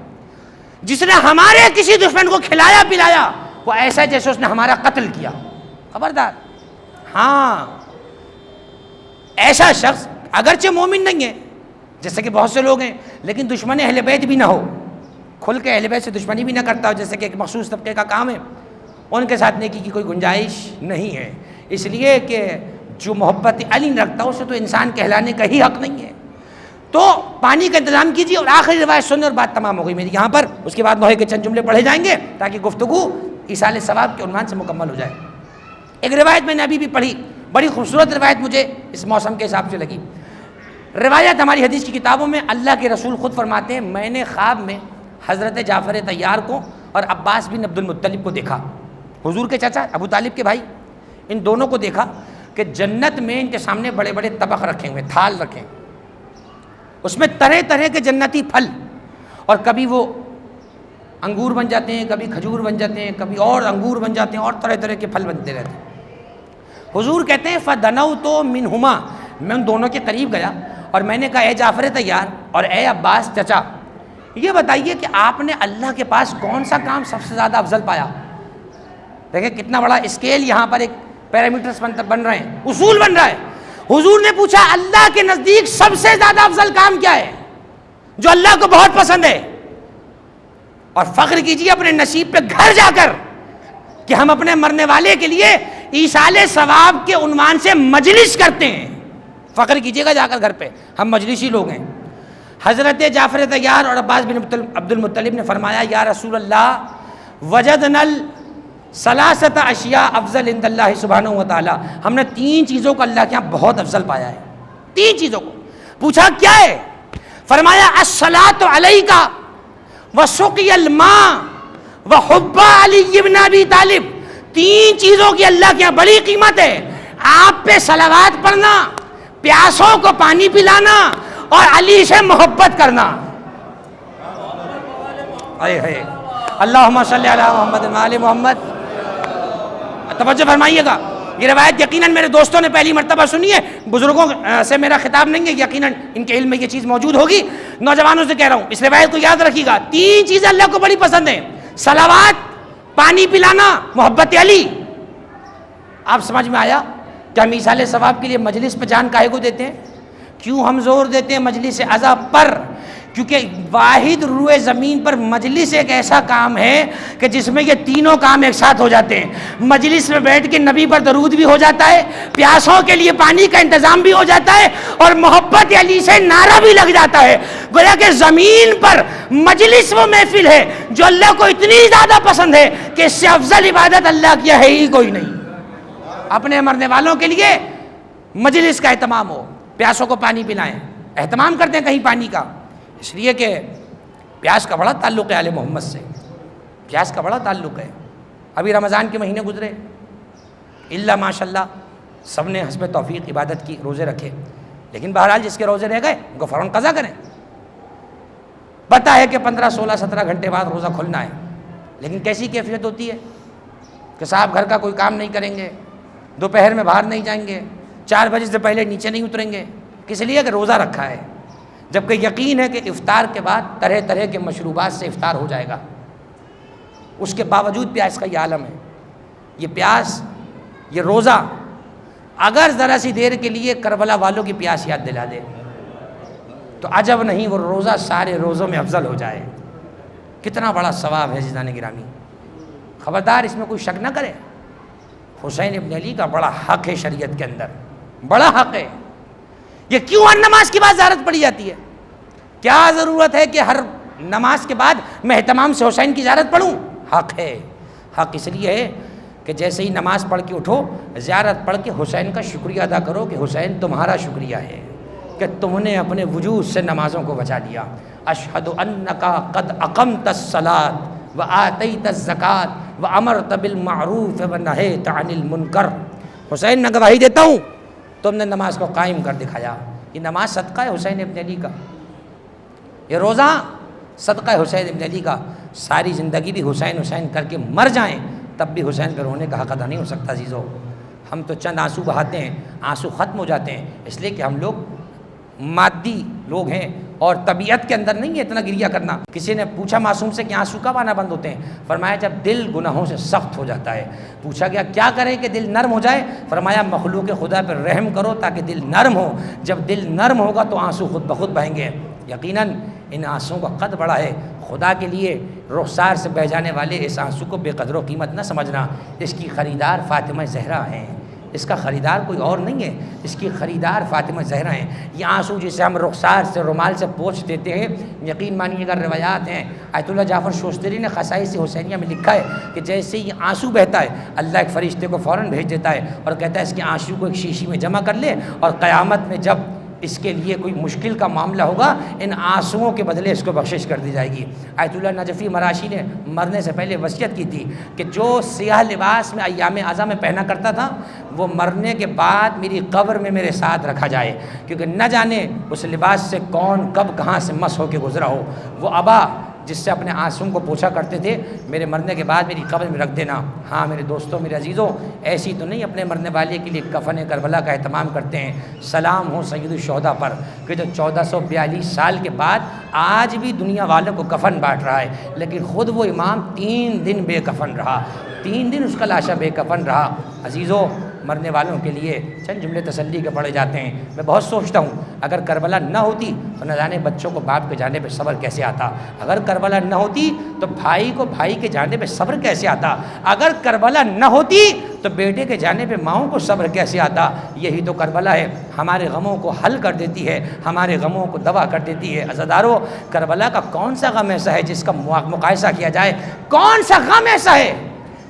جس نے ہمارے کسی دشمن کو کھلایا پلایا وہ ایسا ہے جیسے اس نے ہمارا قتل کیا. خبردار. ہاں, ایسا شخص اگرچہ مومن نہیں ہے, جیسے کہ بہت سے لوگ ہیں, لیکن دشمن اہل بیت بھی نہ ہو, کھل کے اہل بیت سے دشمنی بھی نہ کرتا ہو, جیسے کہ ایک مخصوص طبقے کا کام ہے, ان کے ساتھ نیکی کی کوئی گنجائش نہیں ہے. اس لیے کہ جو محبت علی رکھتا ہے اسے تو انسان کہلانے کا ہی حق نہیں ہے. تو پانی کا انتظام کیجیے. اور آخری روایت سنیں اور بات تمام ہو گئی میری یہاں پر. اس کے بعد نوحے کے چند جملے پڑھے جائیں گے تاکہ گفتگو ایصال ثواب کے عنوان سے مکمل ہو جائے. ایک روایت میں نے ابھی بھی پڑھی, بڑی خوبصورت روایت مجھے اس موسم کے حساب سے لگی. روایت ہماری حدیث کی کتابوں میں اللہ کے رسول خود فرماتے ہیں, میں نے خواب میں حضرت جعفر طیار کو اور عباس بن عبد المطلب کو دیکھا, حضور کے چچا ابو طالب کے بھائی, ان دونوں کو دیکھا کہ جنت میں ان کے سامنے بڑے بڑے طبق رکھے ہوئے, تھال رکھے, اس میں طرح طرح کے جنتی پھل, اور کبھی وہ انگور بن جاتے ہیں, کبھی کھجور بن جاتے ہیں, کبھی اور انگور بن جاتے ہیں, اور طرح طرح کے پھل بنتے رہتے ہیں. حضور کہتے ہیں فَدَنَوْتُ مِنْهُمَا, میں ان دونوں کے قریب گیا اور میں نے کہا اے جعفر طیار اور اے عباس چچا, یہ بتائیے کہ آپ نے اللہ کے پاس کون سا کام سب سے زیادہ افضل پایا. دیکھیں کتنا بڑا اسکیل یہاں پر ایک پیرامیٹرز بن رہے ہیں، اصول بن رہا ہے۔ حضور نے پوچھا اللہ کے نزدیک سب سے زیادہ افضل کام کیا ہے جو اللہ کو بہت پسند ہے؟ اور فخر کیجیے اپنے نصیب پہ گھر جا کر کہ ہم اپنے مرنے والے کے لیے ایصال ثواب کے عنوان سے مجلس کرتے ہیں۔ فخر کیجیے گا جا کر گھر پہ، ہم مجلسی لوگ ہیں۔ حضرت جعفر طیار اور عباس بن عبد المطلب نے فرمایا یا رسول اللہ وجدنا ثلاثۃ اشیاء افضل عند اللہ سبحانہ و تعالی، ہم نے 3 چیزوں کو اللہ کے ہاں بہت افضل پایا ہے۔ 3 چیزوں کو پوچھا کیا ہے؟ فرمایا الصلاۃ علیک وسقی الماء وحب علی بن ابی طالب۔ 3 چیزوں کی اللہ کے یہاں بڑی قیمت ہے، آپ پہ صلوات پڑھنا، پیاسوں کو پانی پلانا اور علی سے محبت کرنا۔ اللہم صلی علی محمد و آل محمد۔ توجہ فرمائیے گا، یہ روایت یقیناً میرے دوستوں نے پہلی مرتبہ سنی ہے، بزرگوں سے میرا خطاب نہیں ہے، یقیناً ان کے علم میں یہ چیز موجود ہوگی، نوجوانوں سے کہہ رہا ہوں اس روایت کو یاد رکھیے گا۔ 3 چیزیں اللہ کو بڑی پسند ہیں، صلوات، پانی پلانا، محبت علی۔ آپ سمجھ میں آیا کہ ہم ایصال ثواب کے لیے مجلس پہ جان کاہے کو دیتے ہیں؟ کیوں ہم زور دیتے ہیں مجلس عزا پر؟ کیونکہ واحد روئے زمین پر مجلس ایک ایسا کام ہے کہ جس میں یہ تینوں کام ایک ساتھ ہو جاتے ہیں۔ مجلس میں بیٹھ کے نبی پر درود بھی ہو جاتا ہے، پیاسوں کے لیے پانی کا انتظام بھی ہو جاتا ہے، اور محبت علی سے نعرہ بھی لگ جاتا ہے۔ گویا کہ زمین پر مجلس وہ محفل ہے جو اللہ کو اتنی زیادہ پسند ہے کہ اس سے افضل عبادت اللہ کی ہے ہی کوئی نہیں۔ اپنے مرنے والوں کے لیے مجلس کا اہتمام ہو، پیاسوں کو پانی پلائیں، اہتمام کرتے ہیں کہیں پانی کا، اس لیے کہ پیاس کا بڑا تعلق ہے آل محمد سے، پیاس کا بڑا تعلق ہے۔ ابھی رمضان کے مہینے گزرے، اللہ ماشاء اللہ سب نے حسب توفیق عبادت کی، روزے رکھے، لیکن بہرحال جس کے روزے رہ گئے ان کو فوراً قضا کریں۔ پتہ ہے کہ 15 16 17 گھنٹے بعد روزہ کھلنا ہے، لیکن کیسی کیفیت ہوتی ہے کہ صاحب گھر کا کوئی کام نہیں کریں گے، دوپہر میں باہر نہیں جائیں گے، 4 بجے سے پہلے نیچے نہیں اتریں گے، کس لیے کہ روزہ رکھا ہے، جبکہ یقین ہے کہ افطار کے بعد طرح طرح کے مشروبات سے افطار ہو جائے گا، اس کے باوجود پیاس کا یہ عالم ہے۔ یہ پیاس، یہ روزہ اگر ذرا سی دیر کے لیے کربلا والوں کی پیاس یاد دلا دے تو عجب نہیں وہ روزہ سارے روزوں میں افضل ہو جائے۔ کتنا بڑا ثواب ہے عزیزان گرامی، خبردار اس میں کوئی شک نہ کرے۔ حسین ابن علی کا بڑا حق ہے شریعت کے اندر، بڑا حق ہے۔ یہ کیوں ہر نماز کے بعد زیارت پڑھی جاتی ہے؟ کیا ضرورت ہے کہ ہر نماز کے بعد میں اہتمام سے حسین کی زیارت پڑھوں؟ حق ہے، حق اس لیے ہے کہ جیسے ہی نماز پڑھ کے اٹھو زیارت پڑھ کے حسین کا شکریہ ادا کرو کہ حسین تمہارا شکریہ ہے کہ تم نے اپنے وجود سے نمازوں کو بچا لیا۔ اشہد انک قد اقمت الصلاۃ وآتیت الزکاۃ وامرت بالمعروف ونہیت عن المنکر۔ حسین میں گواہی دیتا ہوں تم نے نماز کو قائم کر دکھایا۔ یہ نماز صدقہ ہے حسین ابن علی کا، یہ روزہ صدقہ ہے حسین ابن علی کا۔ ساری زندگی بھی حسین حسین کر کے مر جائیں تب بھی حسین پہ رونے کا حق ادا نہیں ہو سکتا عزیزو۔ ہم تو چند آنسو بہاتے ہیں، آنسو ختم ہو جاتے ہیں، اس لیے کہ ہم لوگ مادی لوگ ہیں اور طبیعت کے اندر نہیں ہے اتنا گریہ کرنا۔ کسی نے پوچھا معصوم سے کہ آنسو کب آنا بند ہوتے ہیں؟ فرمایا جب دل گناہوں سے سخت ہو جاتا ہے۔ پوچھا گیا کیا کریں کہ دل نرم ہو جائے؟ فرمایا مخلوق خدا پر رحم کرو تاکہ دل نرم ہو، جب دل نرم ہوگا تو آنسو خود بخود بہیں گے۔ یقیناً ان آنسوؤں کا قد بڑا ہے، خدا کے لیے رخسار سے بہہ جانے والے اس آنسو کو بے قدر و قیمت نہ سمجھنا۔ اس کی خریدار فاطمہ زہرا ہیں، اس کا خریدار کوئی اور نہیں ہے، اس کی خریدار فاطمہ زہرا ہیں۔ یہ آنسو جسے ہم رخسار سے رومال سے پوچھ دیتے ہیں، یقین مانیے گا روایات ہیں، آیت اللہ جعفر شوستری نے خصائص حسینیہ میں لکھا ہے کہ جیسے یہ آنسو بہتا ہے اللہ ایک فرشتے کو فوراً بھیج دیتا ہے اور کہتا ہے اس کے آنسو کو ایک شیشی میں جمع کر لے، اور قیامت میں جب اس کے لیے کوئی مشکل کا معاملہ ہوگا ان آنسوؤں کے بدلے اس کو بخشش کر دی جائے گی۔ آیت اللہ نجفی مراشی نے مرنے سے پہلے وصیت کی تھی کہ جو سیاہ لباس میں ایام اعظم میں پہنا کرتا تھا وہ مرنے کے بعد میری قبر میں میرے ساتھ رکھا جائے، کیونکہ نہ جانے اس لباس سے کون کب کہاں سے مس ہو کے گزرا ہو۔ وہ ابا جس سے اپنے آنسوؤں کو پوچھا کرتے تھے میرے مرنے کے بعد میری قبر میں رکھ دینا۔ ہاں میرے دوستوں، میرے عزیزوں، ایسی تو نہیں اپنے مرنے والے کے لیے کفن کربلا کا اہتمام کرتے ہیں۔ سلام ہو سید الشہداء پر کہ جو 1442 سال کے بعد آج بھی دنیا والوں کو کفن بانٹ رہا ہے، لیکن خود وہ امام 3 دن بے کفن رہا، 3 دن اس کا لاشا بے کفن رہا۔ عزیزوں مرنے والوں کے لیے چند جملے تسلی کے پڑھے جاتے ہیں۔ میں بہت سوچتا ہوں اگر کربلا نہ ہوتی تو نہ جانے بچوں کو باپ کے جانے پہ صبر کیسے آتا، اگر کربلا نہ ہوتی تو بھائی کو بھائی کے جانے پہ صبر کیسے آتا، اگر کربلا نہ ہوتی تو بیٹے کے جانے پہ ماؤں کو صبر کیسے آتا۔ یہی تو کربلا ہے، ہمارے غموں کو حل کر دیتی ہے، ہمارے غموں کو دوا کر دیتی ہے۔ عزادارو، کربلا کا کون سا غم ایسا ہے جس کا مقایسہ کیا جائے؟ کون سا غم ایسا ہے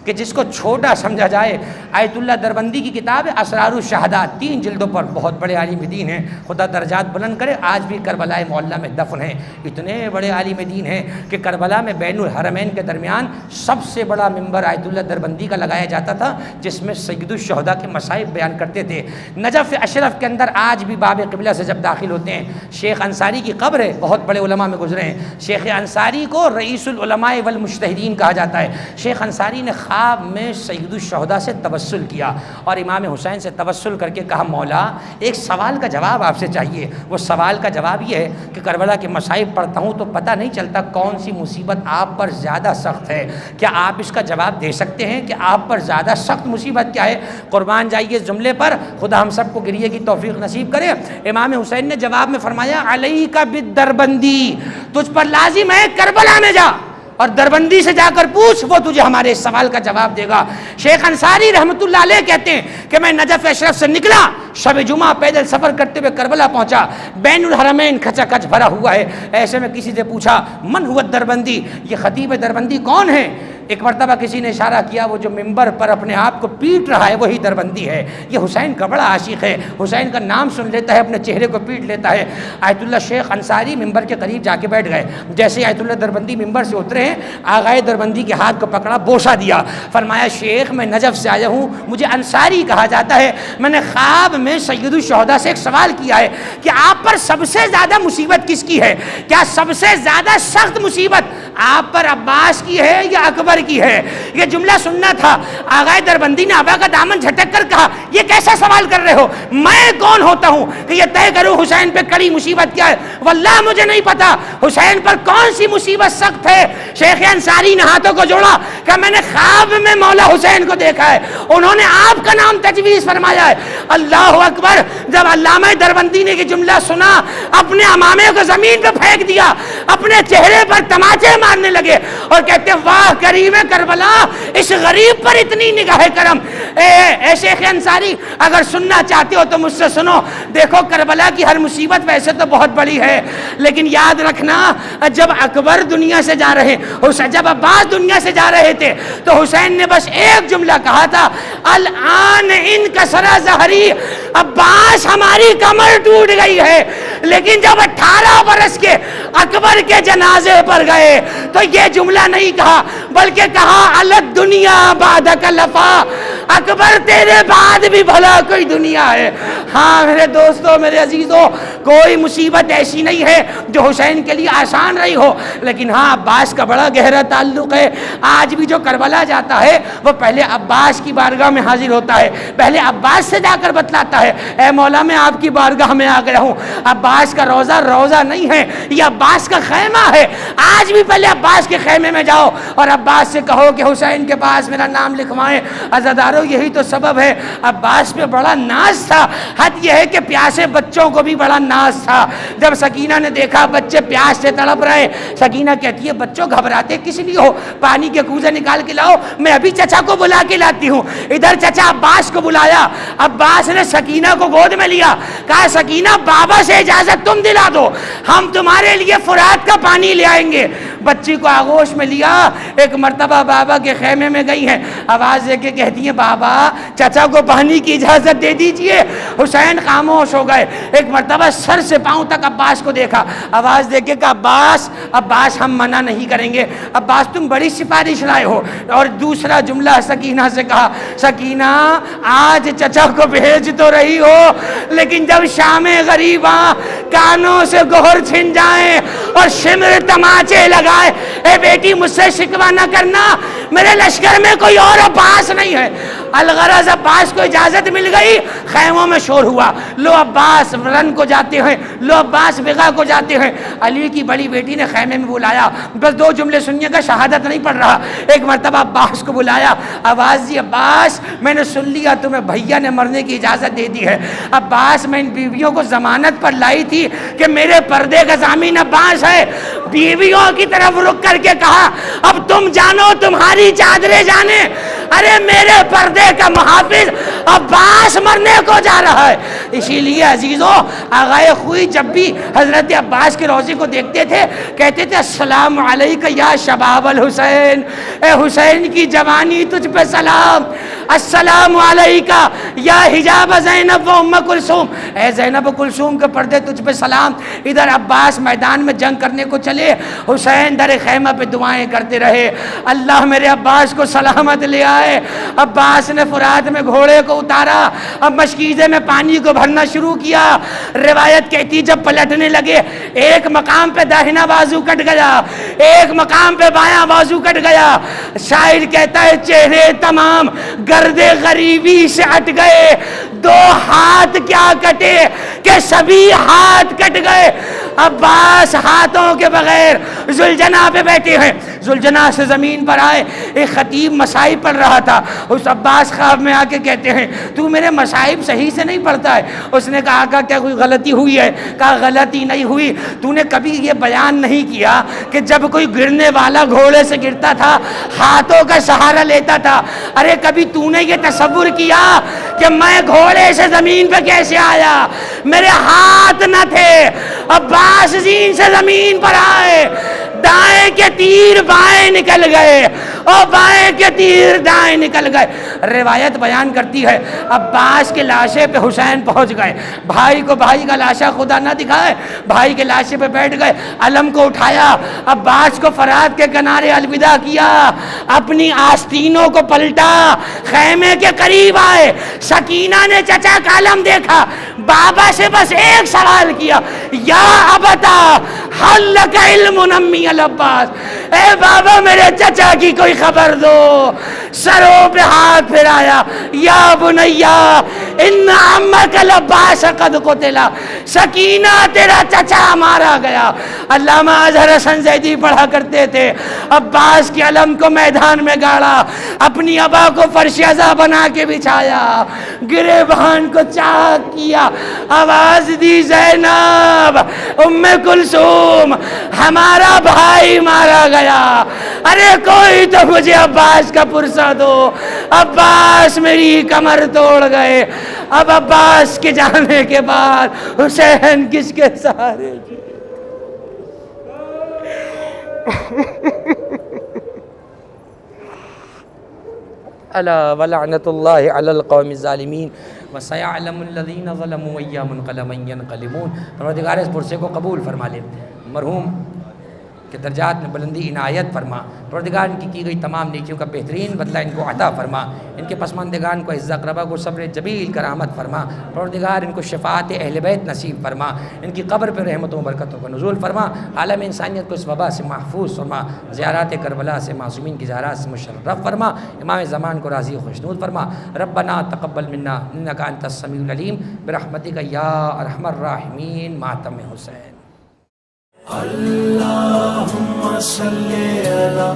کہ جس کو چھوٹا سمجھا جائے؟ آیت اللہ دربندی کی کتاب ہے اسرار الشہداء، 3 جلدوں پر، بہت بڑے عالم دین ہیں، خدا درجات بلند کرے، آج بھی کربلا معلیٰ میں دفن ہیں۔ اتنے بڑے عالم دین ہیں کہ کربلا میں بین الحرمین کے درمیان سب سے بڑا ممبر آیت اللہ دربندی کا لگایا جاتا تھا، جس میں سید الشہداء کے مصائب بیان کرتے تھے۔ نجف اشرف کے اندر آج بھی باب قبلہ سے جب داخل ہوتے ہیں، شیخ انصاری کی قبر ہے، بہت بڑے علماء میں گزرے ہیں۔ شیخ انصاری کو رئیس العلماء والمجتہدین کہا جاتا ہے۔ شیخ انصاری نے خواب میں سید الشہداء سے توسل کیا اور امام حسین سے توسل کر کے کہا، مولا ایک سوال کا جواب آپ سے چاہیے۔ وہ سوال کا جواب یہ ہے کہ کربلا کے مصائب پڑھتا ہوں تو پتہ نہیں چلتا کون سی مصیبت آپ پر زیادہ سخت ہے، کیا آپ اس کا جواب دے سکتے ہیں کہ آپ پر زیادہ سخت مصیبت کیا ہے؟ قربان جائیے اس جملے پر، خدا ہم سب کو گریے کی توفیق نصیب کرے۔ امام حسین نے جواب میں فرمایا، علیک بالدربندی، تجھ پر لازم ہے کربلا میں جا اور دربندی سے جا کر پوچھ، وہ تجھے ہمارے اس سوال کا جواب دے گا۔ شیخ انصاری رحمۃ اللہ علیہ کہتے ہیں کہ میں نجف اشرف سے نکلا، شب جمعہ پیدل سفر کرتے ہوئے کربلا پہنچا، بین الحرمین کھچا کھچ بھرا ہوا ہے۔ ایسے میں کسی سے پوچھا، من ہوا دربندی، یہ خطیب دربندی کون ہے؟ ایک مرتبہ کسی نے اشارہ کیا، وہ جو ممبر پر اپنے آپ کو پیٹ رہا ہے وہی دربندی ہے، یہ حسین کا بڑا عاشق ہے، حسین کا نام سن لیتا ہے اپنے چہرے کو پیٹ لیتا ہے۔ آیت اللہ شیخ انصاری ممبر کے قریب جا کے بیٹھ گئے، جیسے آیت اللہ دربندی ممبر سے اترے ہیں، آغائے دربندی کے ہاتھ کو پکڑا، بوسہ دیا، فرمایا، شیخ میں نجف سے آیا ہوں، مجھے انصاری کہا جاتا ہے، میں نے خواب میں سید الشہداء سے ایک سوال کیا ہے کہ آپ پر سب سے زیادہ مصیبت کس کی ہے؟ کیا سب سے زیادہ سخت مصیبت آپ پر عباس کی ہے یا اکبر کی ہے؟ یہ جملہ سننا تھا۔ آغائے دربندی نے آبا کا دامن جھٹک کر کہا، یہ کیسا سوال کر رہے ہو؟ میں کون ہوتا ہوں کہ یہ طے کروں حسین پہ کڑی مصیبت کیا ہے؟ واللہ مجھے نہیں پتا حسین پر کون سی مصیبت سخت ہے۔ شیخ انصاری نے ہاتھوں کو جوڑا کہ میں نے خواب میں مولا حسین کو دیکھا ہے، انہوں نے آپ کا نام تجویز فرمایا ہے۔ اللہ اکبر! جب علامہ دربندی نے یہ جملہ سنا، اپنے امامے کو زمین پہ پھینک دیا، اپنے چہرے پر تماچے مارنے لگے اور کہتے ہیں، واہ کریم کربلا، اس غریب پر اتنی نگاہ کرم۔ اے شیخ انصاری، اگر سننا چاہتے ہو تو مجھ سے سنو۔ دیکھو کربلا کی ہر مصیبت ویسے تو بہت بڑی ہے، لیکن یاد رکھنا جب اکبر دنیا سے جا رہے، جب عباس دنیا سے جا رہے تھے تو حسین نے بس ایک جملہ کہا تھا، الان انکسر ظہری، عباس ہماری کمر ٹوٹ گئی ہے۔ لیکن جب 18 برس کے اکبر کے جنازے پر گئے تو یہ جملہ نہیں کہا، بلکہ کہا، الد دنیا بعدک لفا، اکبر تیرے بعد بھی بھلا کوئی دنیا ہے۔ ہاں میرے دوستو، میرے عزیزو، کوئی مصیبت ایسی نہیں ہے جو حسین کے لیے آسان رہی ہو، لیکن ہاں عباس کا بڑا گہرا تعلق ہے۔ آج بھی جو کربلا جاتا ہے وہ پہلے عباس کی بارگاہ میں حاضر ہوتا ہے، پہلے عباس سے جا کر بتلاتا ہے، اے مولا میں آپ کی بارگاہ میں آ گیا ہوں۔ عباس کا روزہ روزہ نہیں ہے، یہ عباس کا خیمہ ہے۔ آج بھی پہلے عباس کے خیمے میں جاؤ اور عباس سے کہو کہ حسین کے پاس میرا نام لکھوائیں۔ عزادارو، یہی تو سبب ہے، عباس پہ بڑا ناز تھا، حد یہ ہے کہ پیاسے بچوں کو بھی بڑا ناز تھا۔ جب سکینہ نے دیکھا بچے پیاس سے تڑپ رہے، سکینہ کہتی ہے، بچوں گھبراتے کس لیے ہو؟ پانی کے کوزے نکال کے لاؤ، میں ابھی چچا کو بلا کے لاتی ہوں۔ ادھر چچا عباس کو بلایا، عباس نے سکینہ کو گود میں لیا، کہا، سکینہ بابا سے اجازت تم دلا دو، ہم تمہارے لیے فرات کا پانی لے آئیں گے۔ بچی کو آغوش میں لیا، ایک مرتبہ بابا کے خیمے میں گئی ہیں، آواز دے کے کہتی ہیں، بابا چچا کو پانی کی اجازت دے دیجئے۔ حسین خاموش ہو گئے، ایک مرتبہ سر سے پاؤں تک عباس کو دیکھا، آواز دے کے کہا، عباس عباس ہم منع نہیں کریں گے، عباس تم بڑی سفارش لائے ہو۔ اور دوسرا جملہ سکینہ سے کہا، سکینہ آج چچا کو بھیج تو رہی ہو، لیکن جب شام غریباں کانوں سے گوہر چھن جائیں اور شمر تماچے لگائے، اے بیٹی مجھ سے شکوہ نہ کرنا، میرے لشکر میں کوئی اور عباس نہیں ہے۔ الغرض عباس کو اجازت مل گئی، خیموں میں شور ہوا، لو عباس رن کو جاتے ہیں، لو عباس بغا کو جاتے ہیں۔ علی کی بڑی بیٹی نے خیمے میں بلایا، بس 2 جملے سنیے گا، شہادت نہیں پڑھ رہا۔ ایک مرتبہ عباس کو بلایا، آواز دی عباس میں نے سن لیا تمہیں بھیا نے مرنے کی اجازت دے دی ہے۔ عباس میں ان بیویوں کو ضمانت پر لائی تھی کہ میرے پردے کا ضامن عباس ہے۔ بیویوں کی طرف رک کر کے کہا اب تم جانو تمہاری چادریں جانے، ارے میرے پردے کا محافظ عباس مرنے کو جا رہا ہے۔ اسی لیے عزیزوں آغائے خوئی جب بھی حضرت عباس کے روضے کو دیکھتے تھے کہتے تھے السلام علیکہ یا شباب الحسین، اے حسین کی جوانی تجھ پہ سلام، السلام علیکہ یا حجاب زینب و ام کلثوم، اے زینب و کلثوم کے پردے تجھ پہ سلام۔ ادھر عباس میدان میں جنگ کرنے کو چلے، حسین در خیمہ پہ دعائیں کرتے رہے اللہ میرے عباس کو سلامت لے آئے۔ عباس نے فرات میں گھوڑے کو اتارا، اب مشکیزے میں پانی کو بھرنا شروع کیا۔ روایت کہتی جب پلٹنے لگے ایک مقام پہ داہنا بازو کٹ گیا، ایک مقام پہ بایاں بازو کٹ گیا۔ شاعر کہتا ہے چہرے تمام گرد غریبی سے ہٹ گئے، 2 ہاتھ کیا کٹے کہ سبھی ہاتھ کٹ گئے۔ عباس ہاتھوں کے بغیر ذوالجناح پہ بیٹھے ہیں، ذوالجناح سے زمین پر آئے، ایک خطیب مصائب پڑھ رہا تھا، اس عباس خواب میں آ کے کہتے ہیں تو میرے مصائب صحیح سے نہیں پڑھتا ہے۔ اس نے کہا آقا کیا کوئی غلطی ہوئی ہے؟ کہا غلطی نہیں ہوئی، تو نے کبھی یہ بیان نہیں کیا کہ جب کوئی گرنے والا گھوڑے سے گرتا تھا ہاتھوں کا سہارا لیتا تھا، ارے کبھی تو نے یہ تصور کیا کہ میں گھوڑے سے زمین پہ کیسے آیا؟ میرے ہاتھ نہ تھے، عباس زین سے زمین پر آئے، دائیں کے تیر بائیں نکل گئے اور بائیں کے تیر دائیں نکل گئے۔ روایت بیان کرتی ہے عباس کے لاشے پہ حسین پہنچ گئے، بھائی کو بھائی کا لاشا خدا نہ دکھائے، بھائی کے لاشے پہ بیٹھ گئے، علم کو اٹھایا، عباس کو فرات کے کنارے الوداع کیا، اپنی آستینوں کو پلٹا، خیمے کے قریب آئے، سکینہ نے چچا کا علم دیکھا، بابا سے بس ایک سوال کیا یا ابتا حل لک علم امی العباس، اے بابا میرے چچا کی کوئی خبر دو۔ سروں پہ ہاتھ پھرایا، یا بنیا ان عمک العباس قد قتلا، سکینہ تیرا چچا مارا گیا۔ علامہ اظہر حسن زیدی پڑھا کرتے تھے عباس کے علم کو میدان میں گاڑا، اپنی ابا کو فرش ازا بنا کے بچھایا، گریبان کو چاک کیا، آواز دی زینب ام کلثوم ہمارا بھائی مارا گیا، ارے کوئی تو مجھے عباس کا پرسہ دو۔ عباس میری کمر توڑ گئے۔ اب عباس کے جانے کے بعد حسین کس کے سہارے جی؟ الا ولعنت اللہ علی القوم الظالمین وسیعلم الذین ظلموا ای منقلب ینقلبون۔ پروردگار اس پرسے کو قبول فرما لے، مرحوم کے درجات میں بلندی عنایت فرما، پروردگار ان کی گئی تمام نیکیوں کا بہترین بدلہ ان کو عطا فرما، ان کے پسماندگان کو عزت اقربا کو صبر جمیل کرامت فرما، پروردگار ان کو شفاعت اہل بیت نصیب فرما، ان کی قبر پر رحمتوں و برکتوں کا نزول فرما، عالم انسانیت کو اس وبا سے محفوظ فرما، زیارات کربلا سے معصومین کی زیارات سے مشرف فرما، امام زمان کو راضی و خوشنود فرما۔ ربنا تقبل منا انک انت السمیع العلیم برحمتک یا ارحم الراحمین۔ ماتم حسین۔ اللہم صلی علی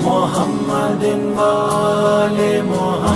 محمد و آل محمد۔